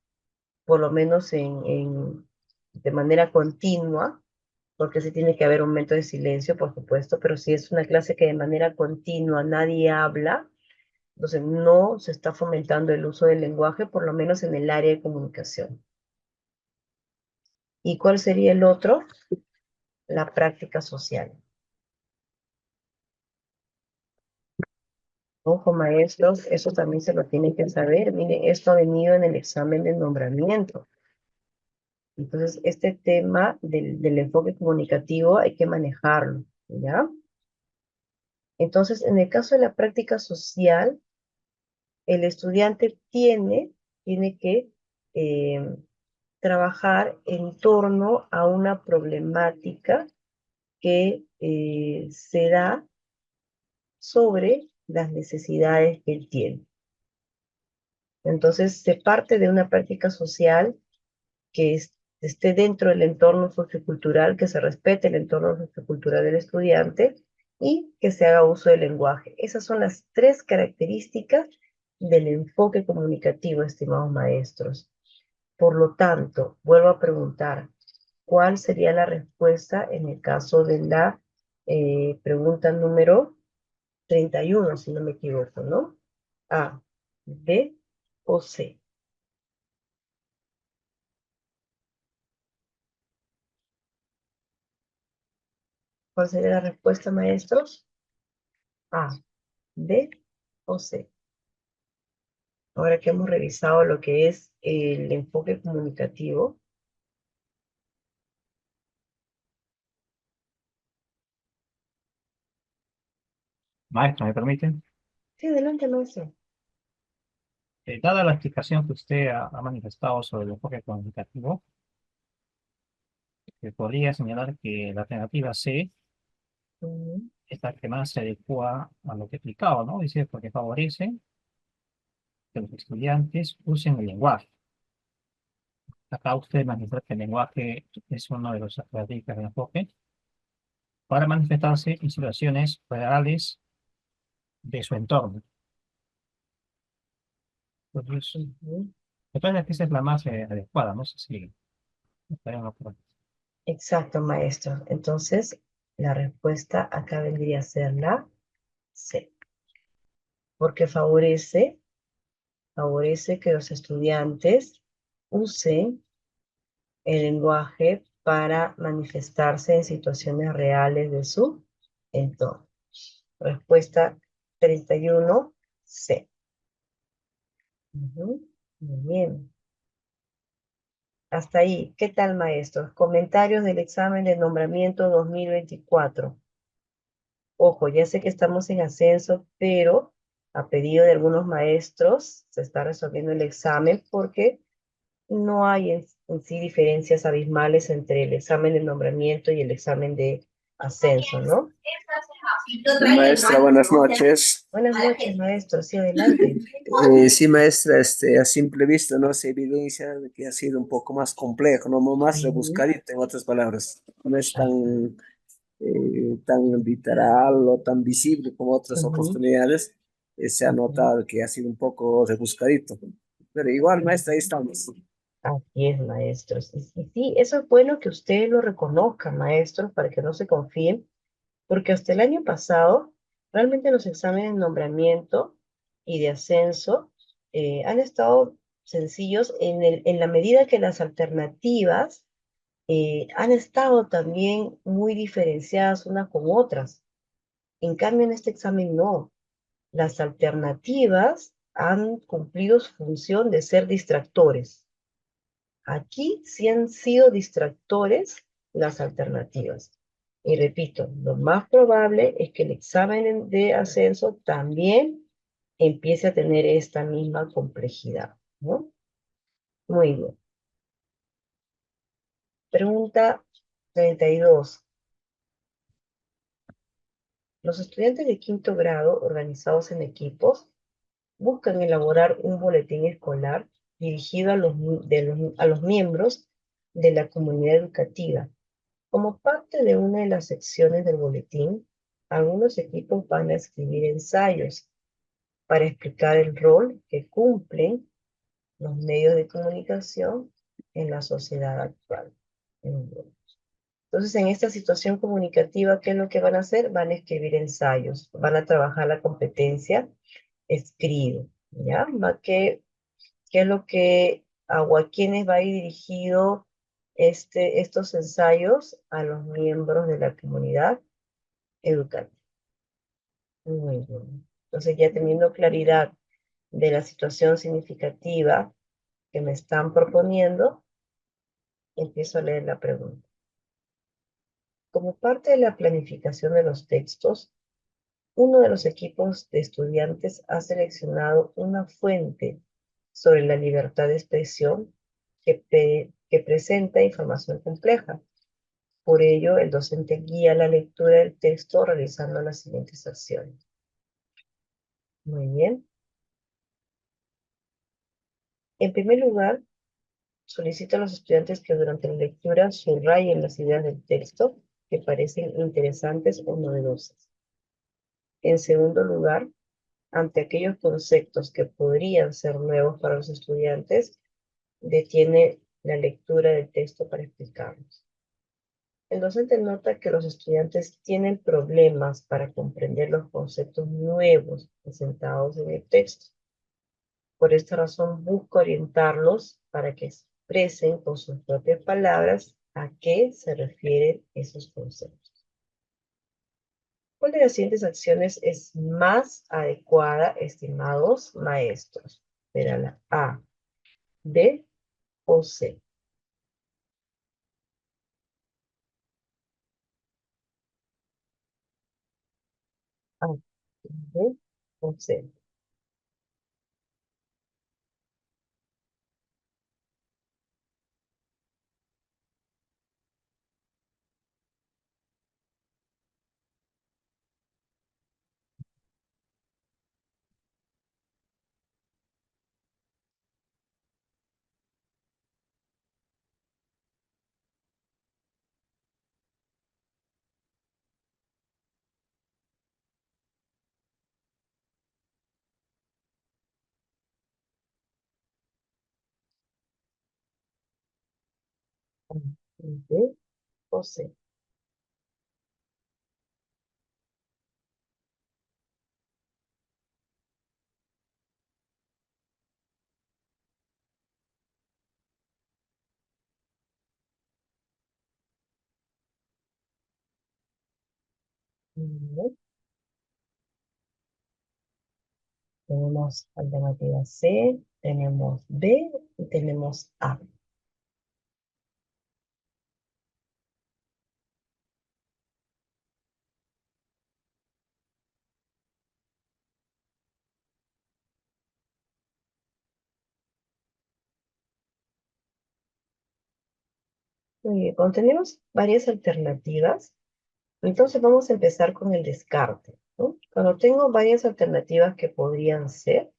Por lo menos de manera continua, porque sí tiene que haber un momento de silencio, por supuesto, pero si es una clase que de manera continua nadie habla, entonces no se está fomentando el uso del lenguaje, por lo menos en el área de comunicación. ¿Y cuál sería el otro? La práctica social. Ojo, maestros, eso también se lo tienen que saber. Miren, esto ha venido en el examen de nombramiento. Entonces, este tema del enfoque comunicativo hay que manejarlo, ¿ya? Entonces, en el caso de la práctica social, el estudiante tiene que eh, trabajar en torno a una problemática que se da sobre las necesidades que él tiene. Entonces, se parte de una práctica social que esté dentro del entorno sociocultural, que se respete el entorno sociocultural del estudiante y que se haga uso del lenguaje. Esas son las tres características del enfoque comunicativo, estimados maestros. Por lo tanto, vuelvo a preguntar, ¿cuál sería la respuesta en el caso de la pregunta número 31, si no me equivoco, ¿no? A, B o C. ¿Cuál sería la respuesta, maestros? A, B o C. Ahora que hemos revisado lo que es el enfoque comunicativo.
Maestro, ¿me permite?
Sí, adelante, maestro.
Dada la explicación que usted ha manifestado sobre el enfoque comunicativo, podría señalar que la alternativa C
Ujú.
es la que más se adecua a lo que explicaba, ¿no? Dice, porque favorece que los estudiantes usen el lenguaje. Acá usted manifiesta que el lenguaje es uno de los características del enfoque para manifestarse en situaciones reales de su entorno. Entonces,
Ujú.
me parece que esa es la más adecuada, no sé si estaría en lo correcto.
Exacto, maestro. Entonces, la respuesta acá vendría a ser la C, porque favorece que los estudiantes usen el lenguaje para manifestarse en situaciones reales de su entorno. Respuesta 31, C. Ujú. Muy bien. Hasta ahí. ¿Qué tal, maestros? Comentarios del examen de nombramiento 2024. Ojo, ya sé que estamos en ascenso, pero a pedido de algunos maestros se está resolviendo el examen porque no hay en sí diferencias abismales entre el examen de nombramiento y el examen de ascenso, ¿no?
Maestra, buenas noches.
Buenas noches, maestros. Sí, adelante.
Sí, maestra, a simple vista no se evidencia de que ha sido un poco más complejo, no más
Ujú,
rebuscadito, en otras palabras. No es tan literal o tan visible como otras
ujú,
oportunidades. Se ha
ujú.
notado que ha sido un poco rebuscadito. Pero igual, maestra, ahí estamos.
Así es, maestros. Y sí, eso es bueno que ustedes lo reconozcan, maestros, para que no se confíen, porque hasta el año pasado, realmente los exámenes de nombramiento y de ascenso han estado sencillos en la medida que las alternativas han estado también muy diferenciadas unas con otras. En cambio, en este examen no. Las alternativas han cumplido su función de ser distractores. Aquí sí han sido distractores las alternativas. Y repito, lo más probable es que el examen de ascenso también empiece a tener esta misma complejidad, ¿no? Muy bien. Pregunta 32. Los estudiantes de quinto grado, organizados en equipos, buscan elaborar un boletín escolar dirigido a los miembros de la comunidad educativa. Como parte de una de las secciones del boletín, algunos equipos van a escribir ensayos para explicar el rol que cumplen los medios de comunicación en la sociedad actual. Entonces, en esta situación comunicativa, ¿qué es lo que van a hacer? Van a escribir ensayos, van a trabajar la competencia escribe, ¿ya? ¿Qué es lo que, o a quiénes va a ir dirigido estos ensayos? A los miembros de la comunidad educativa. Muy bien. Entonces, ya teniendo claridad de la situación significativa que me están proponiendo, empiezo a leer la pregunta. Como parte de la planificación de los textos, uno de los equipos de estudiantes ha seleccionado una fuente sobre la libertad de expresión que presenta información compleja. Por ello, el docente guía la lectura del texto realizando las siguientes acciones. Muy bien. En primer lugar, solicito a los estudiantes que durante la lectura subrayen las ideas del texto que parecen interesantes o novedosas. En segundo lugar, ante aquellos conceptos que podrían ser nuevos para los estudiantes, detiene la lectura del texto para explicarlos. El docente nota que los estudiantes tienen problemas para comprender los conceptos nuevos presentados en el texto. Por esta razón busca orientarlos para que expresen con sus propias palabras a qué se refieren esos conceptos. ¿Cuál de las siguientes acciones es más adecuada, estimados maestros? Será la A, B o C. A, B o C. A, B o C. Bien. Tenemos alternativa C, tenemos B y tenemos A. Muy bien, cuando tenemos varias alternativas, entonces vamos a empezar con el descarte, ¿no? Cuando tengo varias alternativas que podrían ser,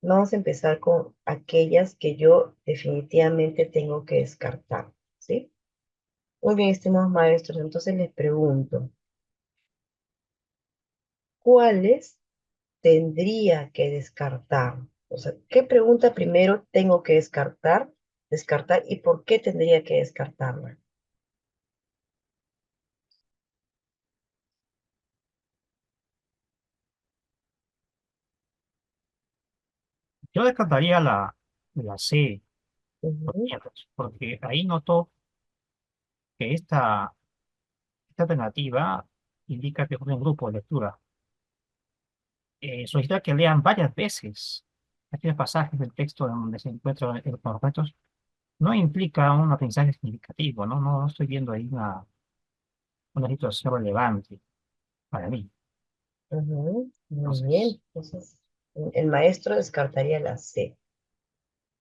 vamos a empezar con aquellas que yo definitivamente tengo que descartar, ¿sí? Muy bien, estimados maestros, entonces les pregunto, ¿cuáles tendría que descartar? O sea, ¿qué pregunta primero tengo que descartar y por qué tendría que descartarla?
Yo descartaría la C,
Ujú,
porque ahí noto que esta alternativa indica que es un grupo de lectura. Solicita que lean varias veces aquellos pasajes del texto donde se encuentran los conceptos no implica un aprendizaje significativo, ¿no? No estoy viendo ahí una situación relevante para mí.
ujú, muy
Entonces,
bien, entonces el maestro descartaría la C.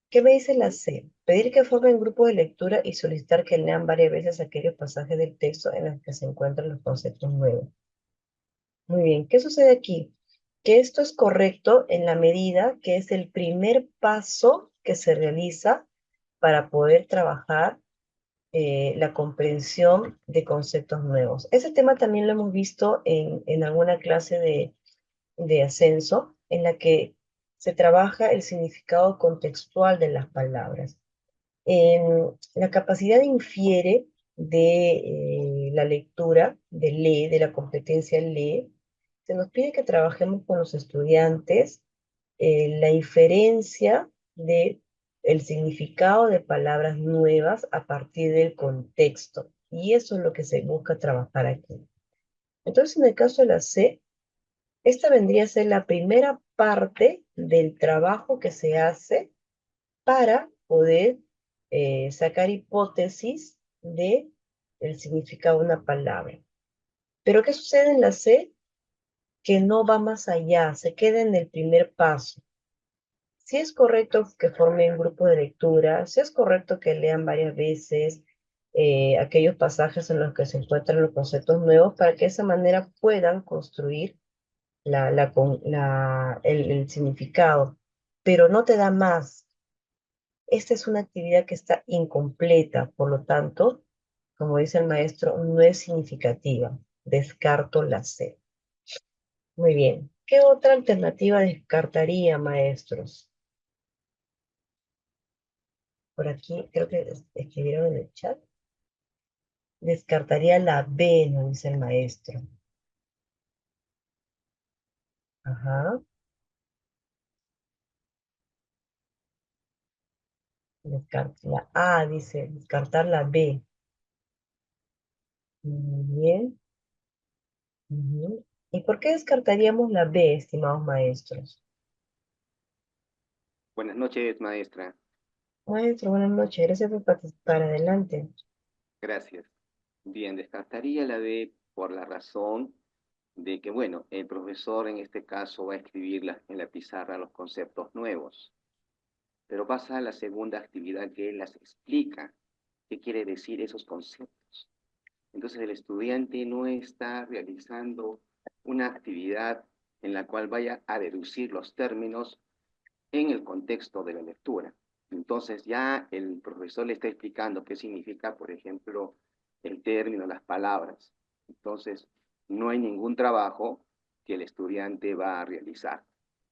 ¿Qué me dice la C? Pedir que formen grupos de lectura y solicitar que lean varias veces aquellos pasajes del texto en los que se encuentran los conceptos nuevos. Muy bien, ¿qué sucede aquí? Que esto es correcto en la medida que es el primer paso que se realiza para poder trabajar la comprensión de conceptos nuevos. Ese tema también lo hemos visto en alguna clase de ascenso, en la que se trabaja el significado contextual de las palabras. La capacidad infiere de la lectura, de lee, de la competencia lee. Se nos pide que trabajemos con los estudiantes la inferencia de el significado de palabras nuevas a partir del contexto. Y eso es lo que se busca trabajar aquí. Entonces, en el caso de la C, esta vendría a ser la primera parte del trabajo que se hace para poder sacar hipótesis de el significado de una palabra. Pero ¿qué sucede en la C? Que no va más allá, se queda en el primer paso. Si es correcto que formen un grupo de lectura, si es correcto que lean varias veces aquellos pasajes en los que se encuentran los conceptos nuevos para que de esa manera puedan construir el significado, pero no te da más. Esta es una actividad que está incompleta, por lo tanto, como dice el maestro, no es significativa. Descarto la C. Muy bien. ¿Qué otra alternativa descartaría, maestros? Por aquí creo que escribieron en el chat. Descartaría la B, nos dice el maestro. Ajá. La A dice, descartar la B. Muy bien. Ujú. ¿Y por qué descartaríamos la B, estimados maestros?
Buenas noches, maestra.
Maestro, buenas noches. Gracias por participar. Adelante.
Gracias. Bien, descartaría la D por la razón de que, bueno, el profesor en este caso va a escribir en la pizarra los conceptos nuevos, pero pasa a la segunda actividad que él las explica, qué quiere decir esos conceptos. Entonces el estudiante no está realizando una actividad en la cual vaya a deducir los términos en el contexto de la lectura. Entonces ya el profesor le está explicando qué significa, por ejemplo, el término, las palabras. Entonces no hay ningún trabajo que el estudiante va a realizar.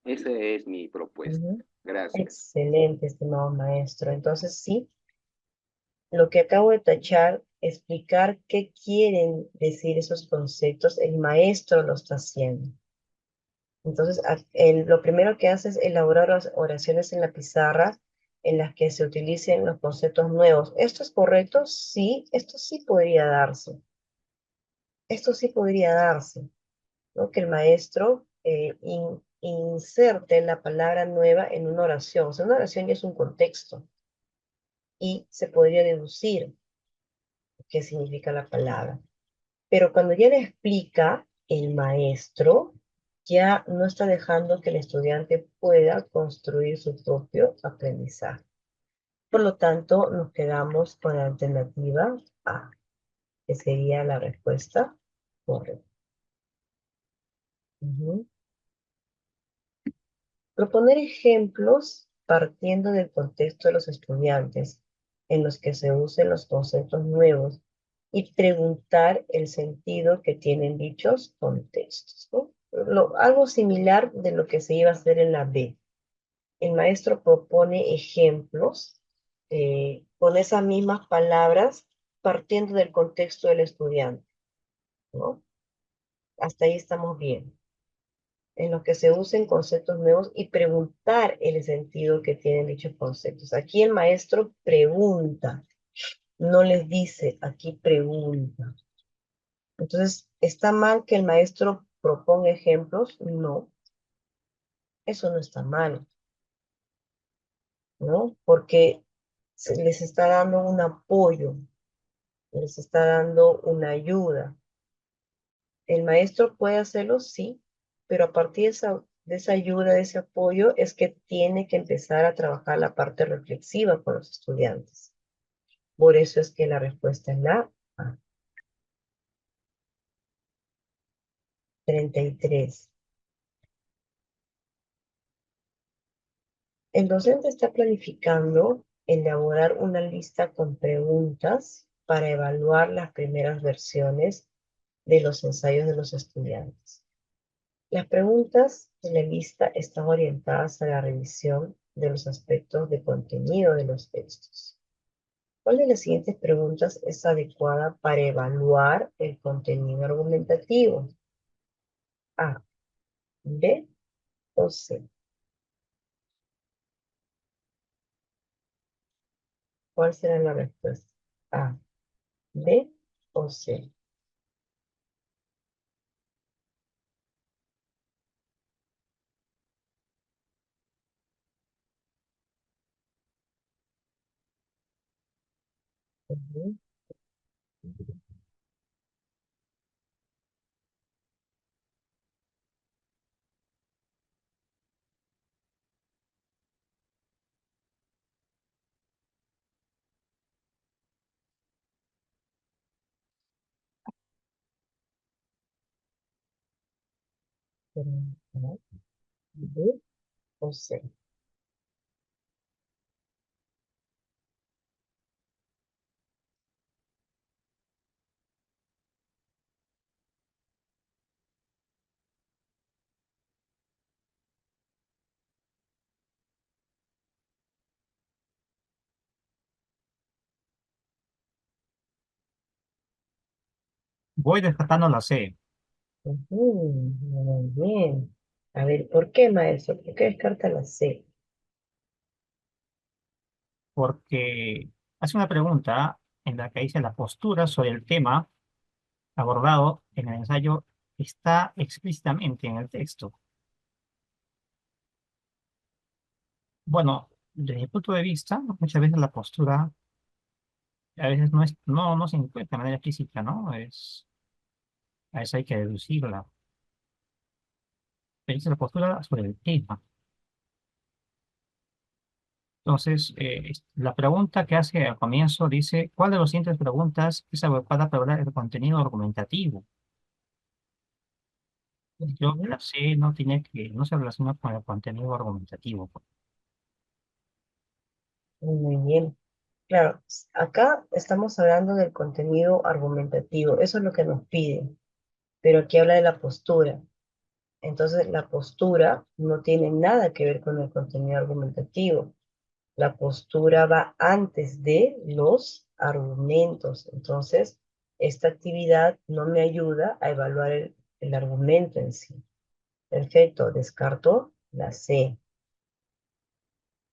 Esa es mi propuesta.
Ujú.
Gracias.
Excelente, estimado maestro. Entonces, sí, lo que acabo de tachar, explicar qué quieren decir esos conceptos, el maestro lo está haciendo. Entonces, lo primero que hace es elaborar oraciones en la pizarra en las que se utilicen los conceptos nuevos. ¿Esto es correcto? Sí, esto sí podría darse. Esto sí podría darse, ¿no? Que el maestro inserte la palabra nueva en una oración. O sea, una oración ya es un contexto y se podría deducir qué significa la palabra. Pero cuando ya le explica el maestro, ya no está dejando que el estudiante pueda construir su propio aprendizaje. Por lo tanto, nos quedamos con la alternativa A, que sería la respuesta correcta. Ujú. Proponer ejemplos partiendo del contexto de los estudiantes en los que se usen los conceptos nuevos y preguntar el sentido que tienen dichos contextos, ¿no? Algo similar de lo que se iba a hacer en la B. El maestro propone ejemplos con esas mismas palabras partiendo del contexto del estudiante, ¿no? Hasta ahí estamos bien. En los que se usen conceptos nuevos y preguntar el sentido que tienen dichos conceptos. Aquí el maestro pregunta, no les dice, aquí pregunta. Entonces, ¿está mal que el maestro proponga ejemplos? No, eso no está mal, ¿no? Porque les está dando un apoyo, les está dando una ayuda. ¿El maestro puede hacerlo? Sí, pero a partir de esa ayuda, de ese apoyo, es que tiene que empezar a trabajar la parte reflexiva con los estudiantes. Por eso es que la respuesta es la A. 33. El docente está planificando elaborar una lista con preguntas para evaluar las primeras versiones de los ensayos de los estudiantes. Las preguntas de la lista están orientadas a la revisión de los aspectos de contenido de los textos. ¿Cuál de las siguientes preguntas es adecuada para evaluar el contenido argumentativo? A, B o C. ¿Cuál será la respuesta? A, B o C. Ujú. A, B o C.
Voy descartando la C,
Ujú, muy bien. A ver, ¿por qué, maestro? ¿Por qué descarta la C?
porque hace una pregunta en la que dice la postura sobre el tema abordado en el ensayo está explícitamente en el texto. Bueno, desde mi punto de vista, muchas veces la postura a veces no se encuentra de manera explícita, ¿no? A eso hay que deducirla. Pero dice la postura sobre el tema. Entonces, la pregunta que hace al comienzo dice, ¿cuál de las siguientes preguntas es adecuada para hablar del contenido argumentativo? Yo
Ujú,
la C no se relaciona con el contenido argumentativo.
muy bien. Claro, acá estamos hablando del contenido argumentativo. Eso es lo que nos pide. Pero aquí habla de la postura. Entonces, la postura no tiene nada que ver con el contenido argumentativo. La postura va antes de los argumentos. Entonces, esta actividad no me ayuda a evaluar el argumento en sí. Perfecto, descarto la C.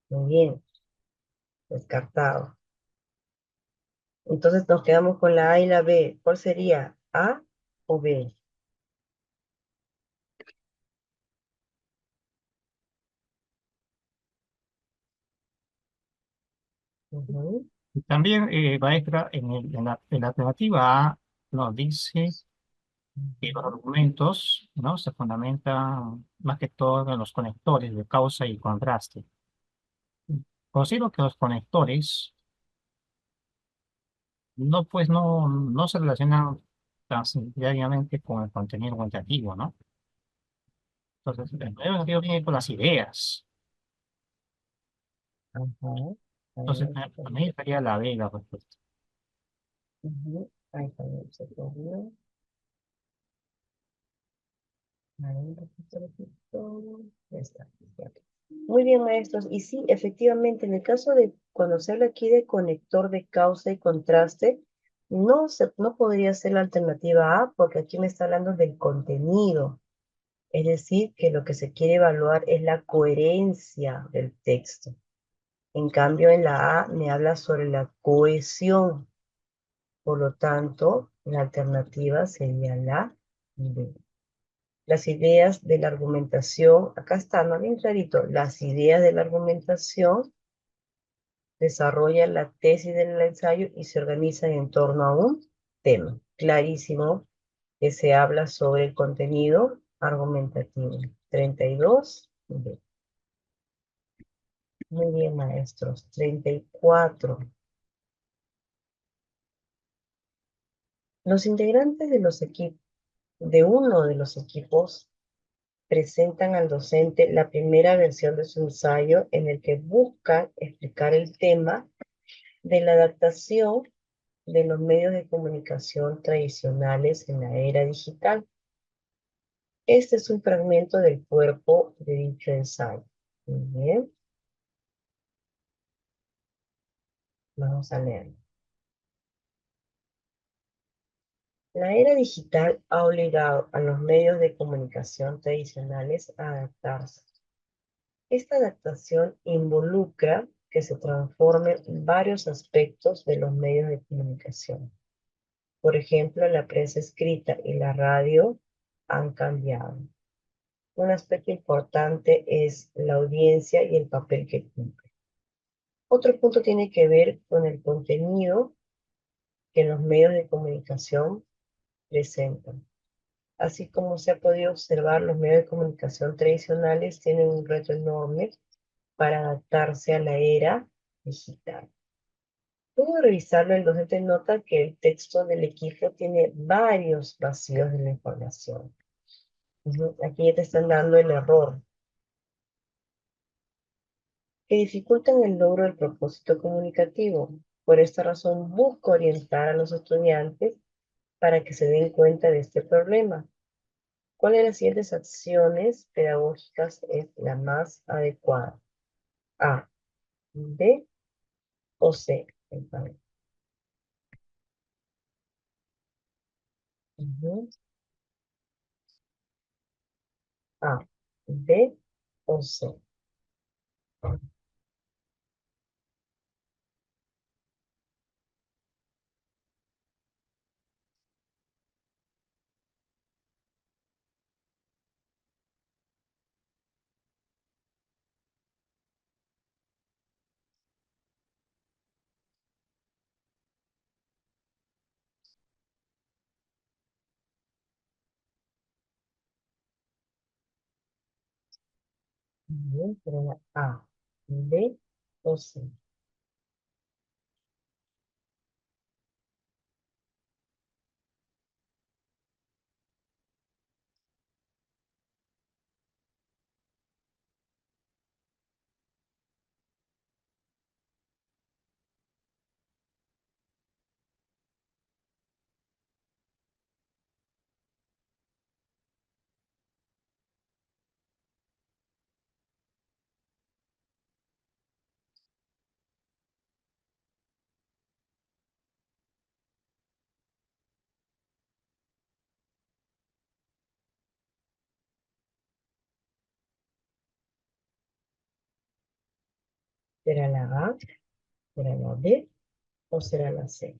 Muy bien, descartado. Entonces nos quedamos con la A y la B. ¿Cuál sería? ¿A o B? Ujú,
Y también, maestra, en la alternativa A nos dice que los argumentos, ¿no? Se fundamentan más que todo en los conectores de causa y contraste. Considero que los conectores no se relacionan tan simultáneamente con el contenido argumentativo, ¿no? Entonces, el contenido argumentativo viene con las ideas.
ajá. A
Entonces,
ver,
para mí estaría la B la respuesta.
ujú. Ahí también se corrió. A ver, repito, repito. Ya está. Ya. Muy bien, maestros. Y sí, efectivamente, en el caso de cuando se habla aquí de conector de causa y contraste, no podría ser la alternativa A porque aquí me está hablando del contenido. Es decir, que lo que se quiere evaluar es la coherencia del texto. En cambio, en la A me habla sobre la cohesión. Por lo tanto, la alternativa sería la B. Las ideas de la argumentación, acá está, ¿no? Bien clarito, las ideas de la argumentación desarrollan la tesis del ensayo y se organizan en torno a un tema. Clarísimo que se habla sobre el contenido argumentativo. 32. B. Muy bien, maestros. 34. Los integrantes de los equipos de uno de los equipos presentan al docente la primera versión de su ensayo en el que buscan explicar el tema de la adaptación de los medios de comunicación tradicionales en la era digital. Este es un fragmento del cuerpo de dicho ensayo. Muy bien, vamos a leerlo. La era digital ha obligado a los medios de comunicación tradicionales a adaptarse. Esta adaptación involucra que se transformen varios aspectos de los medios de comunicación. Por ejemplo, la prensa escrita y la radio han cambiado. Un aspecto importante es la audiencia y el papel que cumple. Otro punto tiene que ver con el contenido que los medios de comunicación presentan. Así como se ha podido observar, los medios de comunicación tradicionales tienen un reto enorme para adaptarse a la era digital. Luego de revisarlo, el docente nota que el texto del equipo tiene varios vacíos de la información. Aquí ya te están dando el error, que dificultan el logro del propósito comunicativo. Por esta razón, busco orientar a los estudiantes para que se den cuenta de este problema. ¿Cuál de las siguientes acciones pedagógicas es la más adecuada? A, B o C. Ujú. A, B o C. Bien, será la A, B o C. ¿Será la A, será la B o será la C?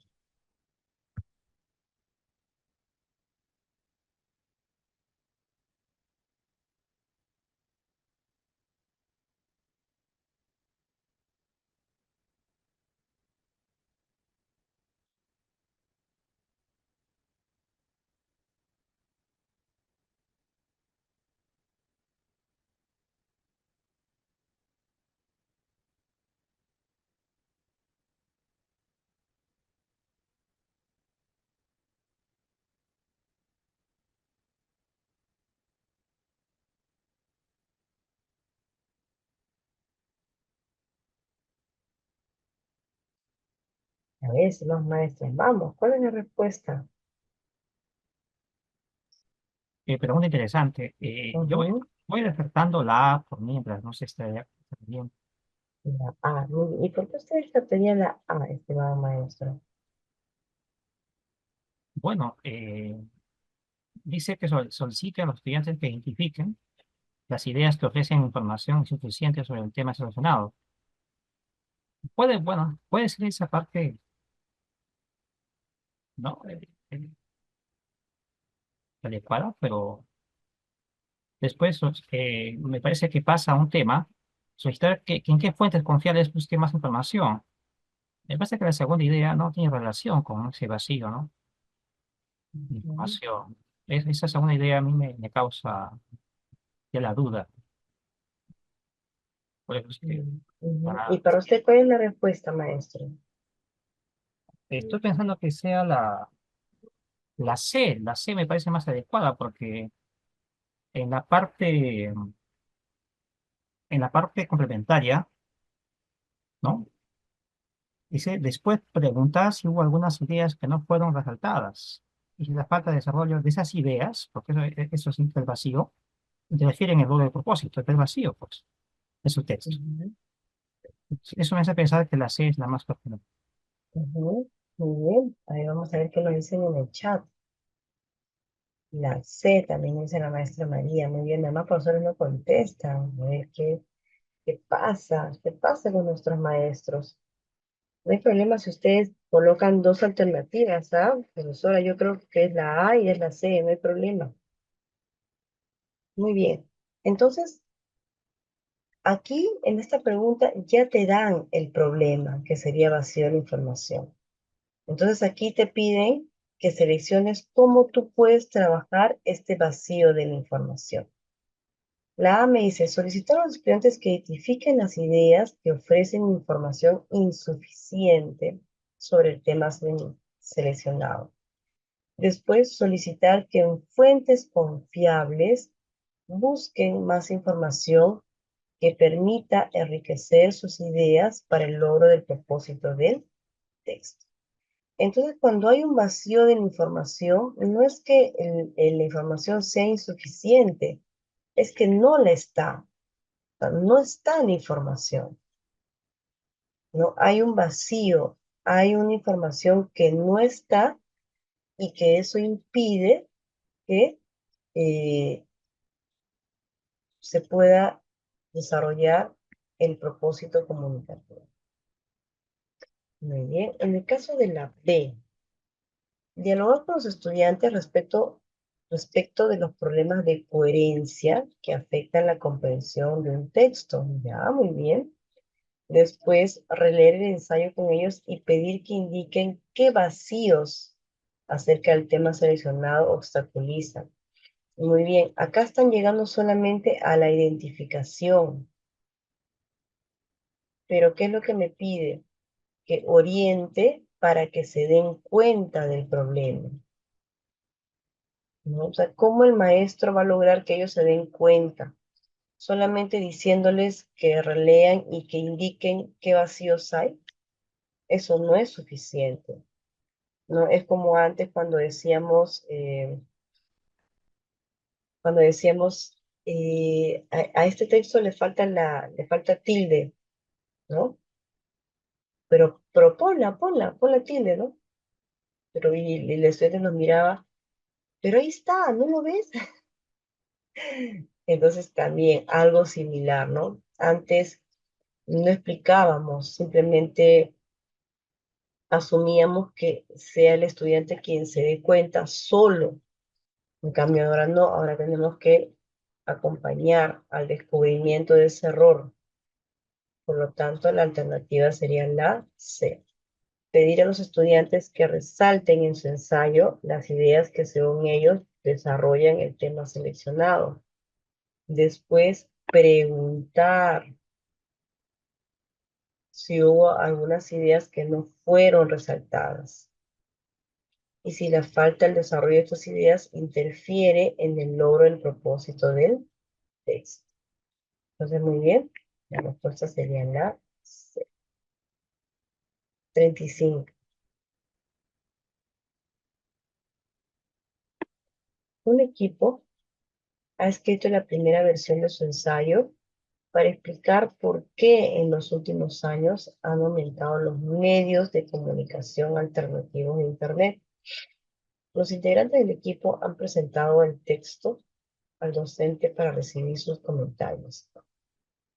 A ver, si los maestros, vamos, ¿cuál es la respuesta?
Pregunta interesante. Yo
Ujú.
voy despertando la A por mientras, no sé si está bien.
La A. Muy bien. ¿Y por qué usted descartaría la A, estimado maestro?
Bueno, dice que solicite a los estudiantes que identifiquen las ideas que ofrecen información insuficiente sobre el tema seleccionado. Puede, bueno, puede ser esa parte, ¿no? Adecuada, pero después me parece que pasa a un tema, solicitar que en qué fuentes confiables busque más información. Me parece que la segunda idea no tiene relación con ese vacío, ¿no? De
Ujú.
información. Esa segunda idea a mí me causa ya la duda. Por eso es que
Ujú. ¿Y
para-
para usted cuál es la respuesta, maestro?
estoy pensando que sea la La C me parece más adecuada porque en la parte, en la parte complementaria, ¿no? Dice, después preguntar si hubo algunas ideas que no fueron resaltadas. Y si la falta de desarrollo de esas ideas, porque eso es el vacío, interfiere en el doble propósito, el vacío, pues, de su texto.
Ujú,
Eso me hace pensar que la C es la más correcta.
ujú. Muy bien, ahí vamos a ver qué nos dicen en el chat. La C también dice la maestra María. Muy bien, nada más profesores no contestan. A ver qué pasa, qué pasa con nuestros maestros. No hay problema si ustedes colocan dos alternativas, ¿ah? Profesora, yo creo que es la A y es la C, no hay problema. Muy bien. Entonces, aquí en esta pregunta ya te dan el problema, que sería vacío de información. Entonces, aquí te piden que selecciones cómo tú puedes trabajar este vacío de la información. La A me dice, solicitar a los estudiantes que identifiquen las ideas que ofrecen información insuficiente sobre el tema seleccionado. Después, solicitar que en fuentes confiables busquen más información que permita enriquecer sus ideas para el logro del propósito del texto. Entonces, cuando hay un vacío de la información, no es que la información sea insuficiente, es que no la está. O sea, no está la información, ¿no? Hay un vacío, hay una información que no está y que eso impide que eh, se pueda desarrollar el propósito comunicativo. Muy bien. En el caso de la B, dialogar con los estudiantes respecto de los problemas de coherencia que afectan la comprensión de un texto. Ya, muy bien. Después, releer el ensayo con ellos y pedir que indiquen qué vacíos acerca del tema seleccionado obstaculizan. Muy bien, acá están llegando solamente a la identificación, pero ¿qué es lo que me pide? Que oriente para que se den cuenta del problema, ¿no? O sea, ¿cómo el maestro va a lograr que ellos se den cuenta? Solamente diciéndoles que relean y que indiquen qué vacíos hay. Eso no es suficiente, ¿no? Es como antes cuando decíamos, a este texto le falta tilde, ¿no? Pero ponla tilde, ¿no? Pero y el estudiante nos miraba, pero ahí está, ¿no lo ves? Entonces también algo similar, ¿no? Antes no explicábamos, simplemente asumíamos que sea el estudiante quien se dé cuenta solo. En cambio, ahora no, ahora tenemos que acompañar al descubrimiento de ese error. Por lo tanto, la alternativa sería la C. Pedir a los estudiantes que resalten en su ensayo las ideas que según ellos desarrollan el tema seleccionado. Después, preguntar si hubo algunas ideas que no fueron resaltadas y si la falta del desarrollo de estas ideas interfiere en el logro del propósito del texto. Entonces, muy bien, la respuesta sería la C. 35. Un equipo ha escrito la primera versión de su ensayo para explicar por qué en los últimos años han aumentado los medios de comunicación alternativos de Internet. Los integrantes del equipo han presentado el texto al docente para recibir sus comentarios.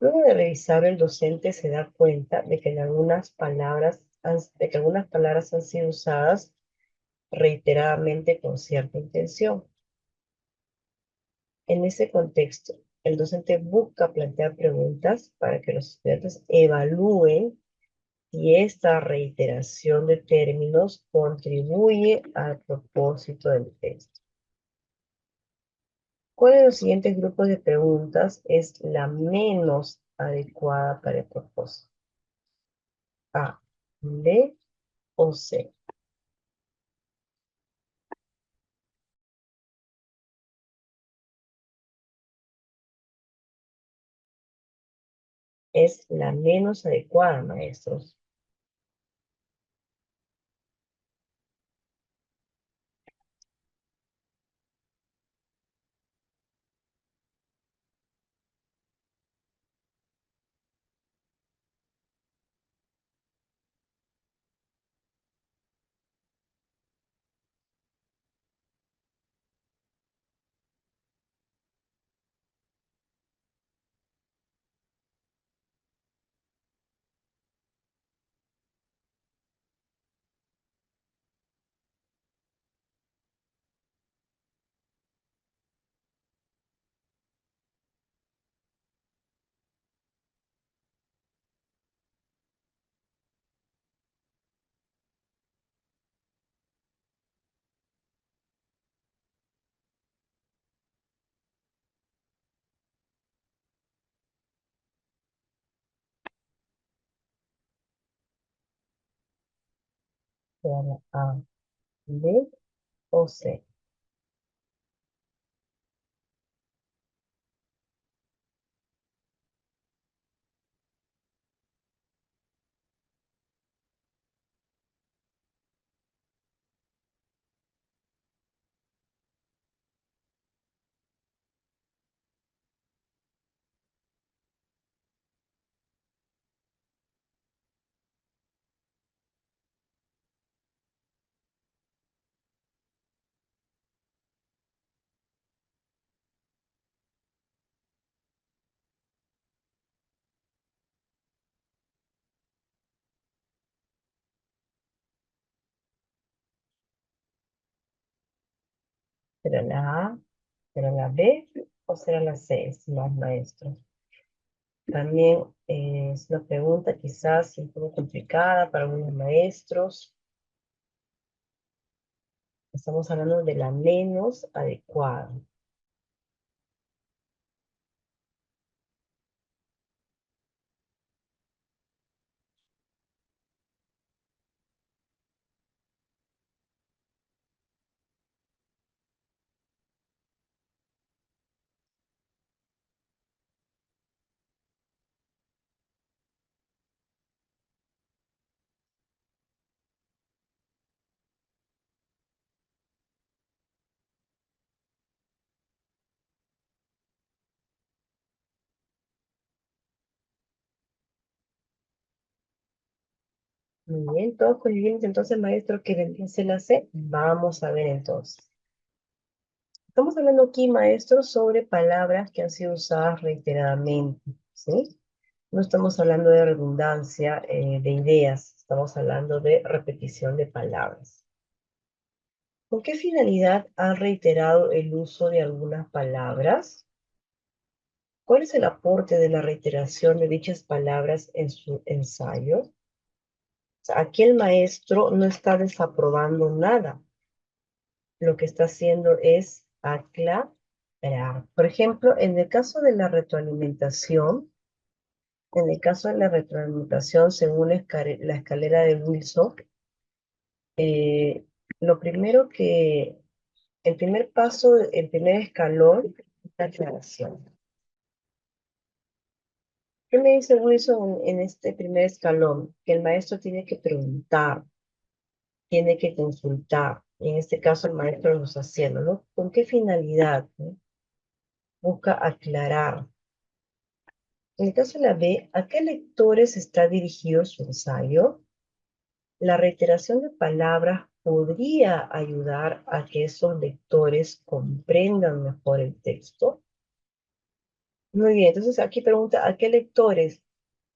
Luego de revisar, el docente se da cuenta de que algunas palabras han sido usadas reiteradamente con cierta intención. En ese contexto, el docente busca plantear preguntas para que los estudiantes evalúen si esta reiteración de términos contribuye al propósito del texto. ¿Cuál de los siguientes grupos de preguntas es la menos adecuada para el propósito? A, B o C. es la menos adecuada, maestros. ¿Será la A, B o C? ¿Será la A, será la B o será la C, estimados maestros? También es una pregunta quizás un poco complicada para algunos maestros. Estamos hablando de la menos adecuada. Muy bien, todos coincidimos entonces, maestro, que vendría ser la C. Vamos a ver entonces. Estamos hablando aquí, maestro, sobre palabras que han sido usadas reiteradamente, ¿sí? No estamos hablando de redundancia de ideas, estamos hablando de repetición de palabras. ¿Con qué finalidad han reiterado el uso de algunas palabras? ¿Cuál es el aporte de la reiteración de dichas palabras en su ensayo? O sea, aquí el maestro no está desaprobando nada. Lo que está haciendo es aclarar. Por ejemplo, en el caso de la retroalimentación, según la escalera de Wilson, eh, lo primero que, el primer paso, el primer escalón es la aclaración. ¿Qué me dice Wilson en este primer escalón? Que el maestro tiene que preguntar, tiene que consultar. Y en este caso el maestro lo está haciendo, ¿no? ¿Con qué finalidad? ¿No? Busca aclarar. En el caso de la B, ¿a qué lectores está dirigido su ensayo? La reiteración de palabras podría ayudar a que esos lectores comprendan mejor el texto. Muy bien, entonces aquí pregunta, ¿a qué lectores?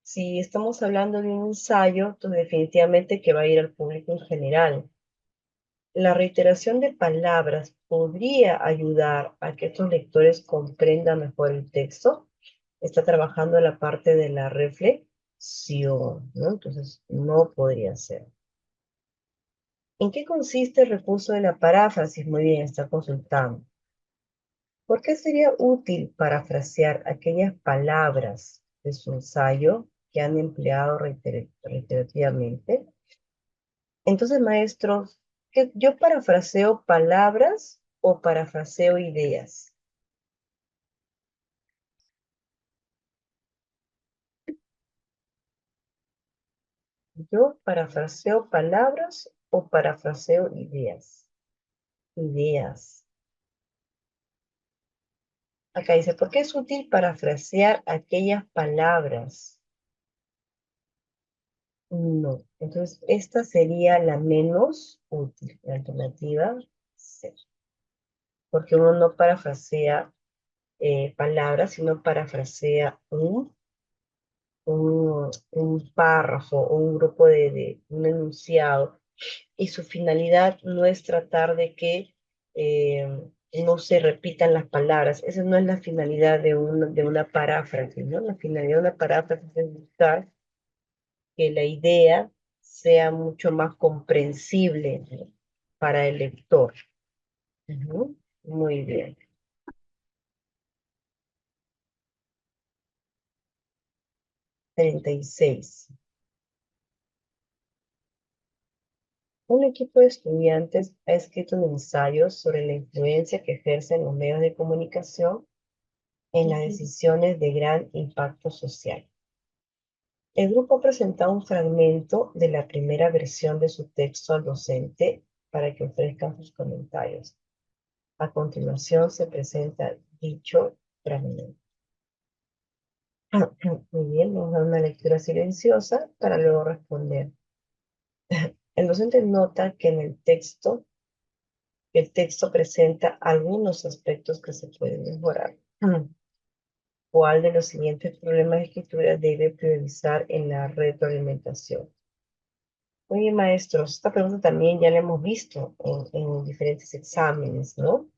Si estamos hablando de un ensayo, entonces definitivamente que va a ir al público en general. La reiteración de palabras podría ayudar a que estos lectores comprendan mejor el texto. Está trabajando la parte de la reflexión, ¿no? Entonces, no podría ser. ¿En qué consiste el recurso de la paráfrasis? Muy bien, está consultando. ¿Por qué sería útil parafrasear aquellas palabras de su ensayo que han empleado reiterativamente? Entonces, maestros, ¿yo parafraseo palabras o parafraseo ideas? ¿Yo parafraseo palabras o parafraseo ideas? Ideas. Acá dice, ¿por qué es útil parafrasear aquellas palabras? No. Entonces, esta sería la menos útil, la alternativa C. Porque uno no parafrasea palabras, sino parafrasea un párrafo o un grupo un enunciado. Y su finalidad no es tratar de que eh, no se repitan las palabras. Esa no es la finalidad de una paráfrasis, ¿no? La finalidad de una paráfrasis es buscar que la idea sea mucho más comprensible, ¿no? Para el lector. Ujú. Muy bien. 36. Un equipo de estudiantes ha escrito un ensayo sobre la influencia que ejercen los medios de comunicación en las decisiones de gran impacto social. El grupo ha presentado un fragmento de la primera versión de su texto al docente para que ofrezcan sus comentarios. A continuación se presenta dicho fragmento. Muy bien, vamos a dar una lectura silenciosa para luego responder. El docente nota que el texto presenta algunos aspectos que se pueden mejorar. ¿Cuál de los siguientes problemas de escritura debe priorizar en la retroalimentación? Oye, maestros, esta pregunta también ya la hemos visto en diferentes exámenes, ¿no?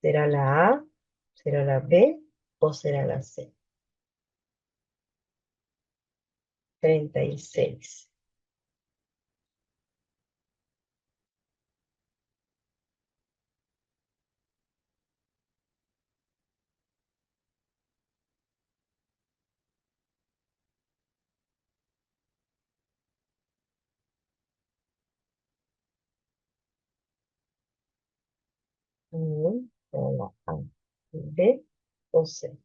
¿Será la A, será la B o será la C? 36. ¿Será la A, B o C?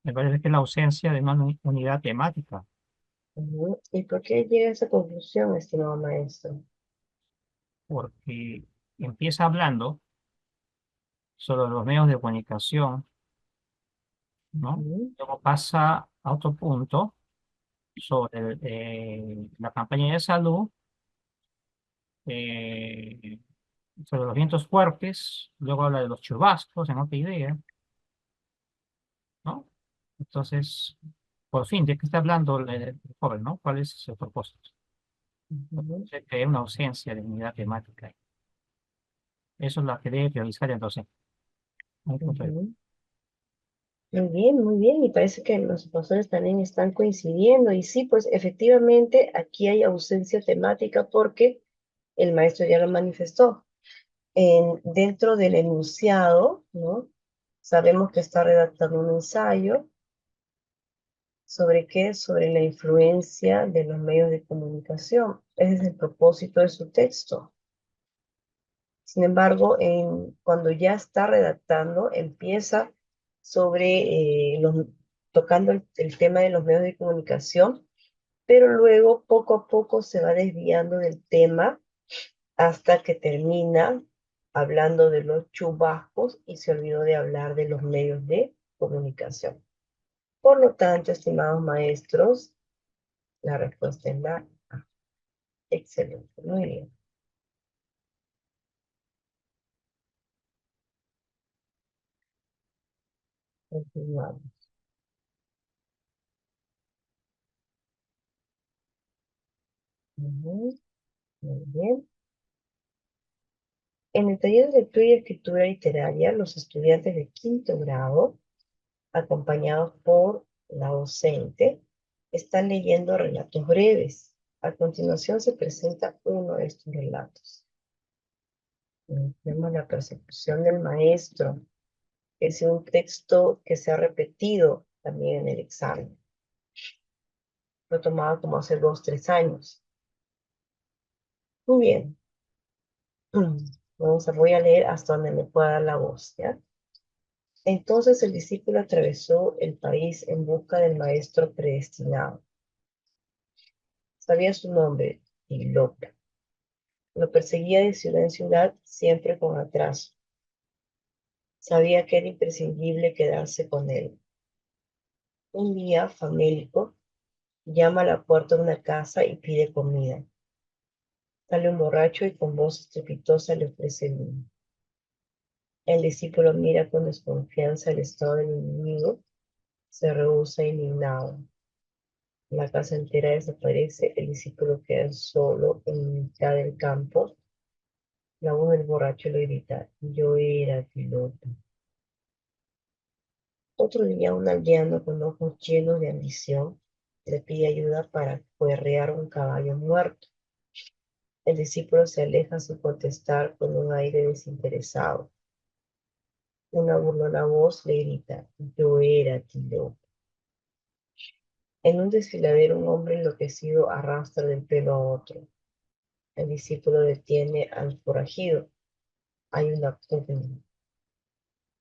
Me parece que es la ausencia de una unidad temática,
¿Y por qué llega a esa conclusión, estimado maestro?
porque empieza hablando sobre los medios de comunicación, ¿no?
Ujú.
Luego pasa a otro punto sobre la campaña de salud, eh, sobre los vientos fuertes, luego habla de los chubascos en otra idea, ¿no? Entonces, por fin, ¿de qué está hablando el joven, ¿no? ¿Cuál es su propósito?
Ujú.
Sé que hay una ausencia de unidad temática. Eso es lo que debe priorizar el docente. Mi punto de vista.
Ujú. Muy bien, y parece que los profesores también están coincidiendo, y sí, pues efectivamente aquí hay ausencia temática porque el maestro ya lo manifestó. Dentro del enunciado, ¿no? Sabemos que está redactando un ensayo. ¿Sobre qué? Sobre la influencia de los medios de comunicación. Ese es el propósito de su texto. Sin embargo, cuando ya está redactando, empieza tocando el tema de los medios de comunicación, pero luego poco a poco se va desviando del tema hasta que termina hablando de los chubascos y se olvidó de hablar de los medios de comunicación. Por lo tanto, estimados maestros, la respuesta es la A. Excelente, muy bien. Continuamos. Ujú. Muy bien. En el taller de lectura y escritura literaria, los estudiantes de quinto grado, acompañados por La docente está leyendo relatos breves. A continuación se presenta uno de estos relatos. Tenemos la persecución del maestro. Es un texto que se ha repetido también en el examen. Lo tomaba como hace 2, 3 años. Muy bien. Voy a leer hasta donde me pueda dar la voz, ¿ya? Entonces el discípulo atravesó el país en busca del maestro predestinado. Sabía su nombre, Tilopa. Lo perseguía de ciudad en ciudad, siempre con atraso. Sabía que era imprescindible quedarse con él. Un día, famélico, llama a la puerta de una casa y pide comida. Sale un borracho y con voz estrepitosa le ofrece vino. El discípulo mira con desconfianza el estado del individuo, se rehúsa indignado. La casa entera desaparece, el discípulo queda solo en mitad del campo. La voz del borracho le grita: yo era piloto. Otro día un aldeano con ojos llenos de ambición le pide ayuda para cuerrear un caballo muerto. El discípulo se aleja sin contestar con un aire desinteresado. Una burlona voz le grita: yo era piloto. En un desfiladero un hombre enloquecido arrastra del pelo a otro. El discípulo detiene al forajido. Hay una pugna.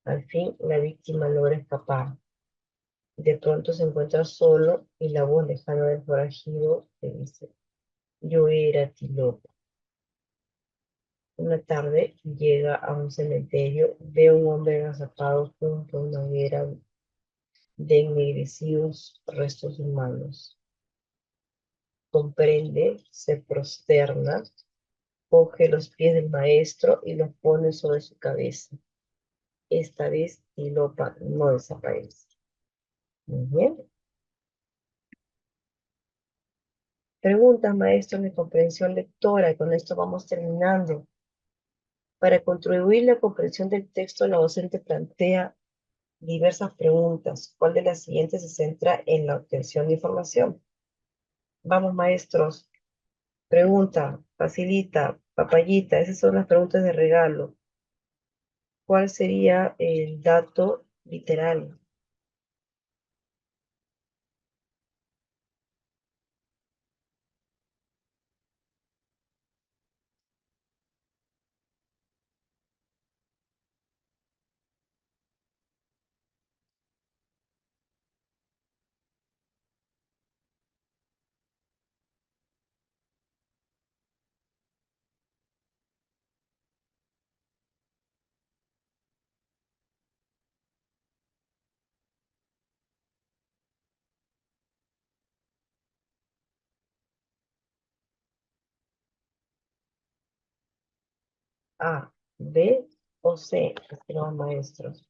Al fin la víctima logra escapar. De pronto se encuentra solo y la voz lejana del forajido le dice: yo era Tilopa. Una tarde llega a un cementerio, ve a un hombre agazapado junto a una hoguera de ennegrecidos restos humanos. Comprende, se prosterna, coge los pies del maestro y los pone sobre su cabeza. Esta vez Tilopa no desaparece. Muy bien. Preguntas, maestros, de comprensión lectora, y con esto vamos terminando. Para contribuir a la comprensión del texto, la docente plantea diversas preguntas. ¿Cuál de las siguientes se centra en la obtención de información? Vamos, maestros. Pregunta, facilita, papayita, esas son las preguntas de regalo. ¿Cuál sería el dato literal? A, B o C, estimados maestros.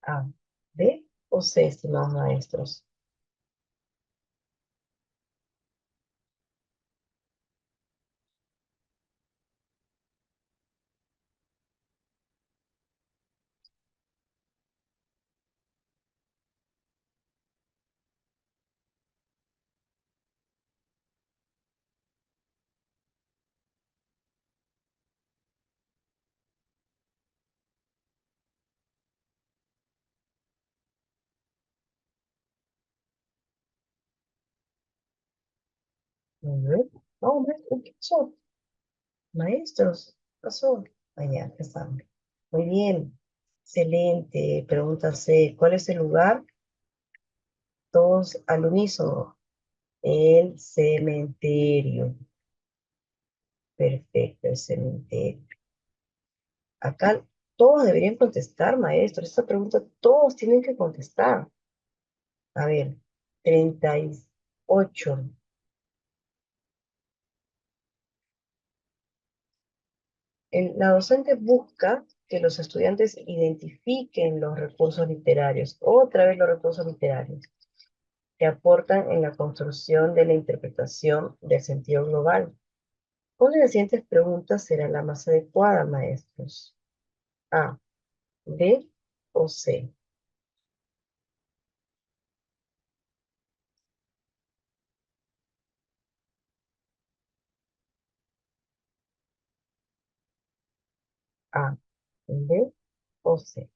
A, B o C, estimados maestros. Muy bien. No, maestro, ¿qué pasó? Maestros, ¿qué pasó? Allá, acá estamos. Muy bien. Excelente. Pregunta C. ¿Cuál es el lugar? Todos al unísono. El cementerio. Perfecto, el cementerio. Acá todos deberían contestar, maestro. Esta pregunta todos tienen que contestar. A ver, 38. La docente busca que los estudiantes identifiquen los recursos literarios, otra vez los recursos literarios, que aportan en la construcción de la interpretación del sentido global. ¿Cuál de las siguientes preguntas será la más adecuada, maestros? A, B o C. A, B o C.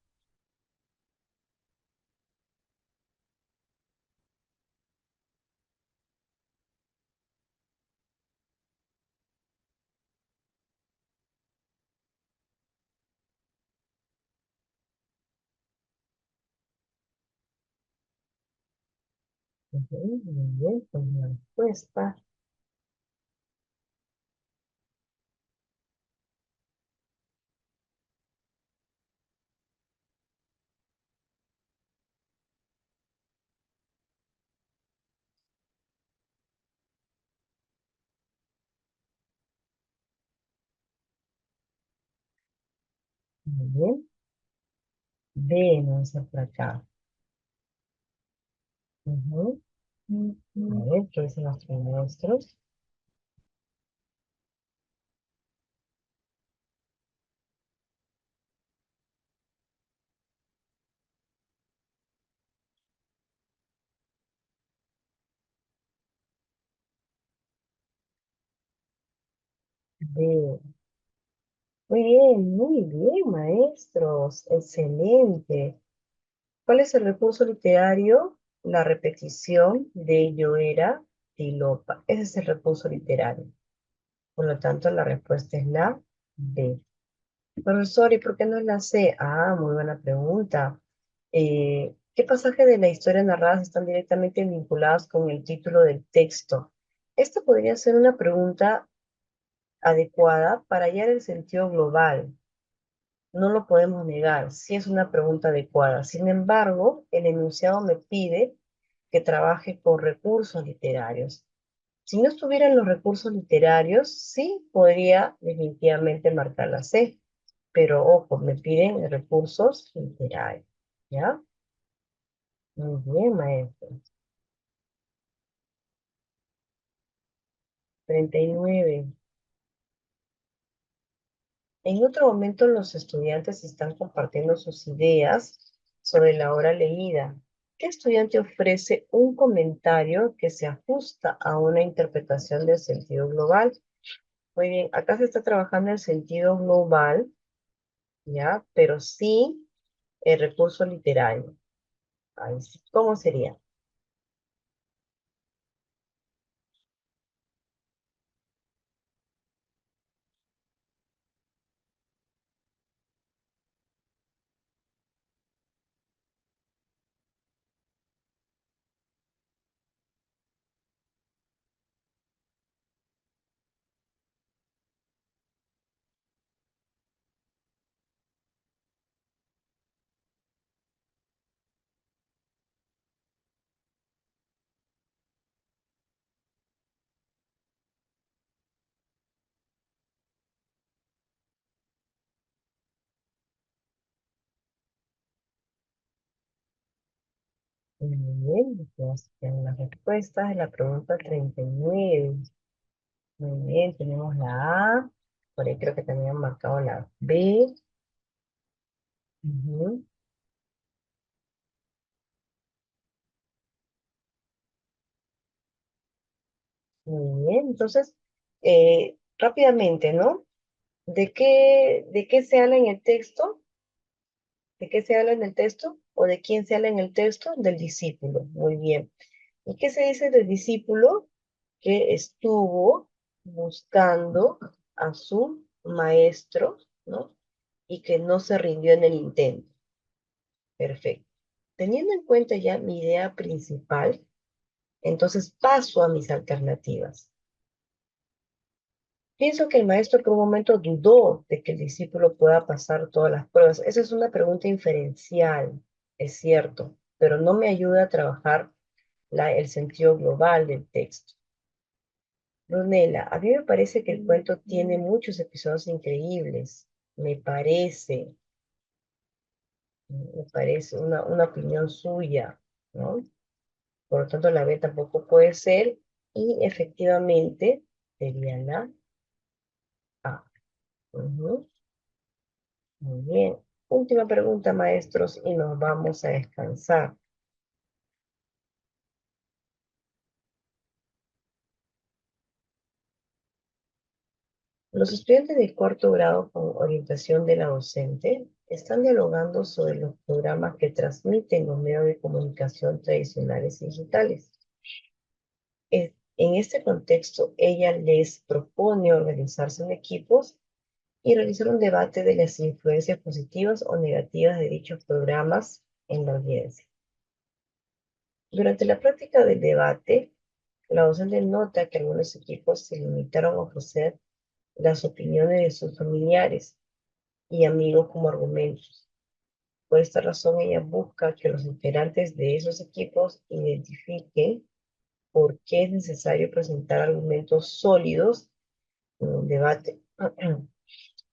Ujú, muy bien, pues la respuesta. Muy bien. B, vamos a por acá. Ujú. A ver, ¿qué dicen los maestros? B. Muy bien, maestros. Excelente. ¿Cuál es el recurso literario? La repetición de ello era tilopa. Ese es el recurso literario. Por lo tanto, la respuesta es la B. Profesor, ¿y por qué no es la C? Ah, muy buena pregunta. ¿Qué pasajes de la historia narradas están directamente vinculados con el título del texto? Esta podría ser una pregunta adecuada para hallar el sentido global. No lo podemos negar, sí es una pregunta adecuada. Sin embargo, el enunciado me pide que trabaje con recursos literarios. Si no estuvieran los recursos literarios, sí podría definitivamente marcar la C, pero ojo, me piden recursos literarios. ¿Ya? Muy bien, maestro. 39. En otro momento los estudiantes están compartiendo sus ideas sobre la obra leída. ¿Qué estudiante ofrece un comentario que se ajusta a una interpretación del sentido global? Muy bien, acá se está trabajando el sentido global, ¿ya? Pero sí el recurso literario. Ahí sí. ¿Cómo sería? Muy bien, vamos a tener las respuestas de la pregunta 39. Muy bien, tenemos la A. Por ahí creo que también han marcado la B. Ujú. Muy bien, entonces, rápidamente, ¿no? ¿De qué se habla en el texto? ¿De qué se habla en el texto? ¿O de quién se habla en el texto? Del discípulo. Muy bien. ¿Y qué se dice del discípulo? que estuvo buscando a su maestro, ¿no? Y que no se rindió en el intento. Perfecto. Teniendo en cuenta ya mi idea principal, entonces paso a mis alternativas. Pienso que el maestro por un momento dudó de que el discípulo pueda pasar todas las pruebas. Esa es una pregunta inferencial, es cierto, pero no me ayuda a trabajar el sentido global del texto. Brunella, a mí me parece que el cuento tiene muchos episodios increíbles. Me parece una opinión suya, ¿no? Por lo tanto, la B tampoco puede ser, y efectivamente sería la A. Ujú. Muy bien. Última pregunta, maestros, y nos vamos a descansar. Los estudiantes de cuarto grado con orientación de la docente están dialogando sobre los programas que transmiten los medios de comunicación tradicionales y digitales. En este contexto, ella les propone organizarse en equipos y realizar un debate de las influencias positivas o negativas de dichos programas en la audiencia. Durante la práctica del debate, la docente nota que algunos equipos se limitaron a ofrecer las opiniones de sus familiares y amigos como argumentos. Por esta razón, ella busca que los integrantes de esos equipos identifiquen por qué es necesario presentar argumentos sólidos en un debate.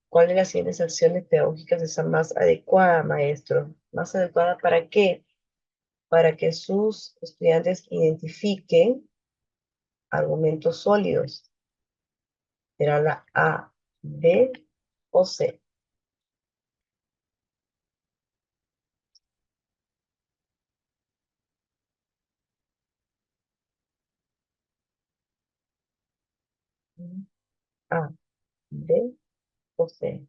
¿Cuál de las siguientes acciones pedagógicas es la más adecuada, maestro? ¿Más adecuada para qué? Para que sus estudiantes identifiquen argumentos sólidos. ¿Será la A, B o C? A, B o C.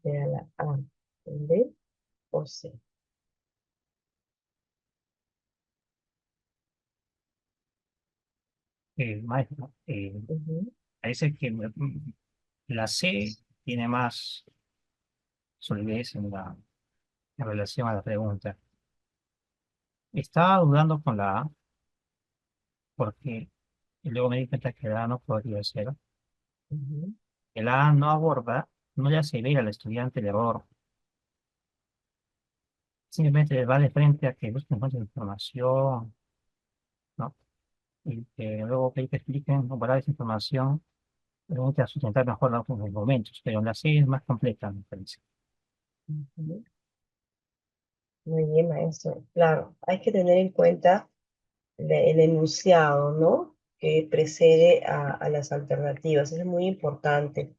¿Será la A, B o C?
Maestro,
Ujú.
parece que la C tiene más solidez en relación a la pregunta. Estaba dudando con la A porque luego me di cuenta que la A no podría ser.
Ujú.
El A no aborda, no le hace ver al estudiante el error, simplemente le va de frente a que busquen más información, ¿no? Y que luego que expliquen, comparar esa información, permite a sustentar mejor los argumentos, pero la C es más completa, me parece.
Ujú. Muy bien, maestro. Claro, hay que tener en cuenta el enunciado, ¿no? Que precede a las alternativas. Eso es muy importante.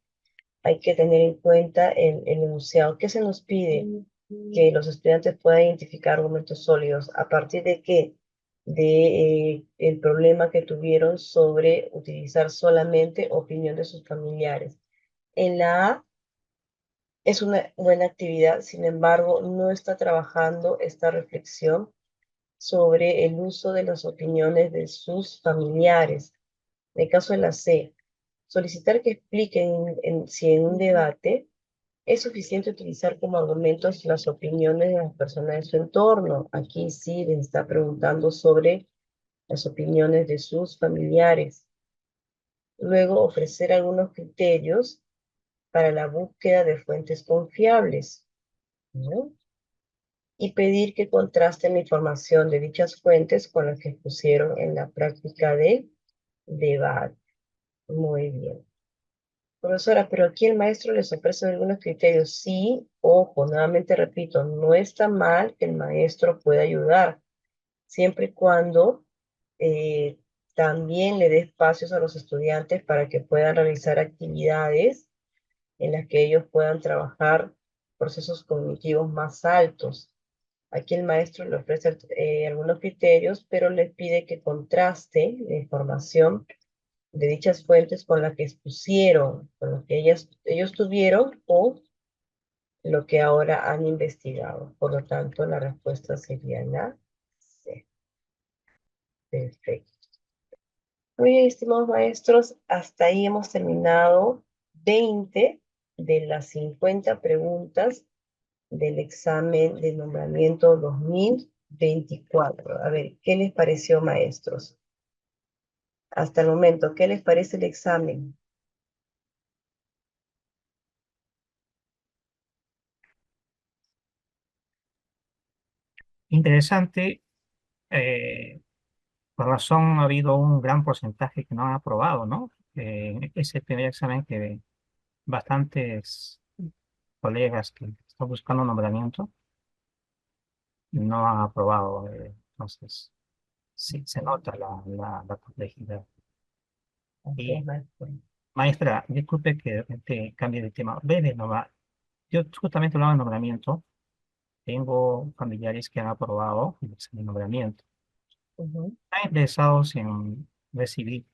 Hay que tener en cuenta el enunciado. ¿Qué se nos pide? Que los estudiantes puedan identificar argumentos sólidos. ¿A partir de qué? De el problema que tuvieron sobre utilizar solamente opinión de sus familiares. En la A es una buena actividad, sin embargo, no está trabajando esta reflexión sobre el uso de las opiniones de sus familiares. En el caso de la C, solicitar que expliquen si en un debate es suficiente utilizar como argumentos las opiniones de las personas de su entorno. Aquí sí les está preguntando sobre las opiniones de sus familiares. Luego, ofrecer algunos criterios para la búsqueda de fuentes confiables, ¿no? Y pedir que contrasten la información de dichas fuentes con las que pusieron en la práctica de debate. Muy bien. Profesora, pero aquí el maestro les ofrece algunos criterios. Sí, ojo, nuevamente repito, no está mal que el maestro pueda ayudar, siempre y cuando eh, también le dé espacios a los estudiantes para que puedan realizar actividades en las que ellos puedan trabajar procesos cognitivos más altos. Aquí el maestro le ofrece algunos criterios, pero le pide que contraste la información de dichas fuentes con la que expusieron, con lo que ellos tuvieron o lo que ahora han investigado. Por lo tanto, la respuesta sería la C. Perfecto. Muy bien, estimados maestros, hasta ahí hemos terminado 20 de las 50 preguntas del examen de nombramiento 2024. A ver, ¿qué les pareció, maestros? Hasta el momento, ¿qué les parece el examen?
Interesante. Por razón ha habido un gran porcentaje que no han aprobado, ¿no? Ese primer examen que bastantes colegas que están buscando nombramiento no han aprobado. Entonces, sí, se nota la complejidad.
Así es,
Y,
maestro.
maestra, disculpe que de repente cambie de tema. Breve nomás. Yo justamente hablaba de nombramiento. Tengo familiares que han aprobado el examen de nombramiento.
Ujú,
Están interesados en recibir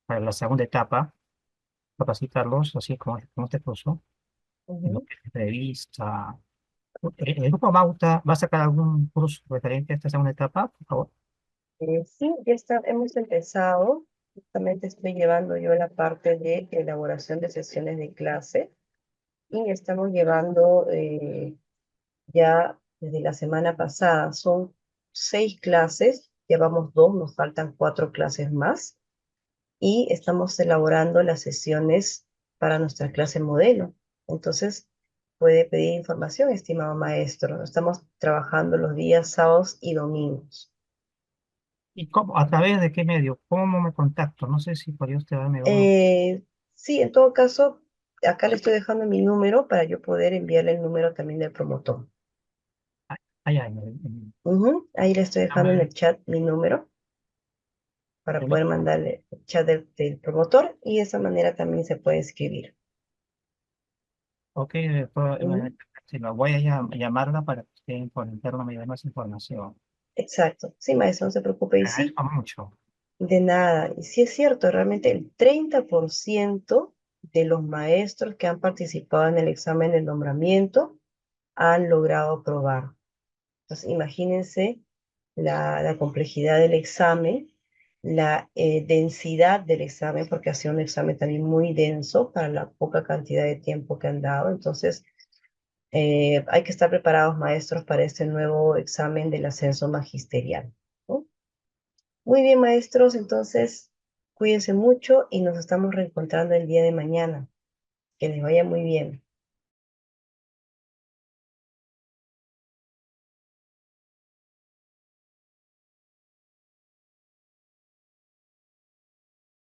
para la segunda etapa, capacitarlos, así como este curso, en lo
ujú.
que es entrevista. ¿El grupo Bauta va a sacar algún curso referente a esta segunda etapa, por favor?
Sí, hemos empezado. Justamente estoy llevando yo la parte de elaboración de sesiones de clase y estamos llevando ya desde la semana pasada. Son 6 clases, llevamos 2, nos faltan 4 clases más y estamos elaborando las sesiones para nuestra clase modelo. Entonces, puede pedir información, estimado maestro. Estamos trabajando los días sábados y domingos.
¿Y cómo, a través de qué medio? ¿Cómo me contacto? No sé si podría usted darme uno.
Sí, en todo caso, acá le estoy dejando mi número para yo poder enviarle el número también del promotor.
Ay, ay,
Ujú, ahí le estoy dejando en el chat mi número para
permítame.
poder mandarle el chat del promotor y de esa manera también se puede escribir.
Ok,
Ujú,
sí, lo voy a llamarla para que usted por interno me dé más información.
exacto. Sí, maestro, no se preocupe. Y
Le
sí,
agradezco mucho.
de nada. Y sí es cierto, realmente el 30% de los maestros que han participado en el examen de nombramiento han logrado aprobar. Entonces, imagínense la complejidad del examen, la densidad del examen, porque ha sido un examen también muy denso para la poca cantidad de tiempo que han dado. Entonces, hay que estar preparados, maestros, para este nuevo examen del ascenso magisterial, ¿no? Muy bien, maestros, entonces, cuídense mucho y nos estamos reencontrando el día de mañana. Que les vaya muy bien.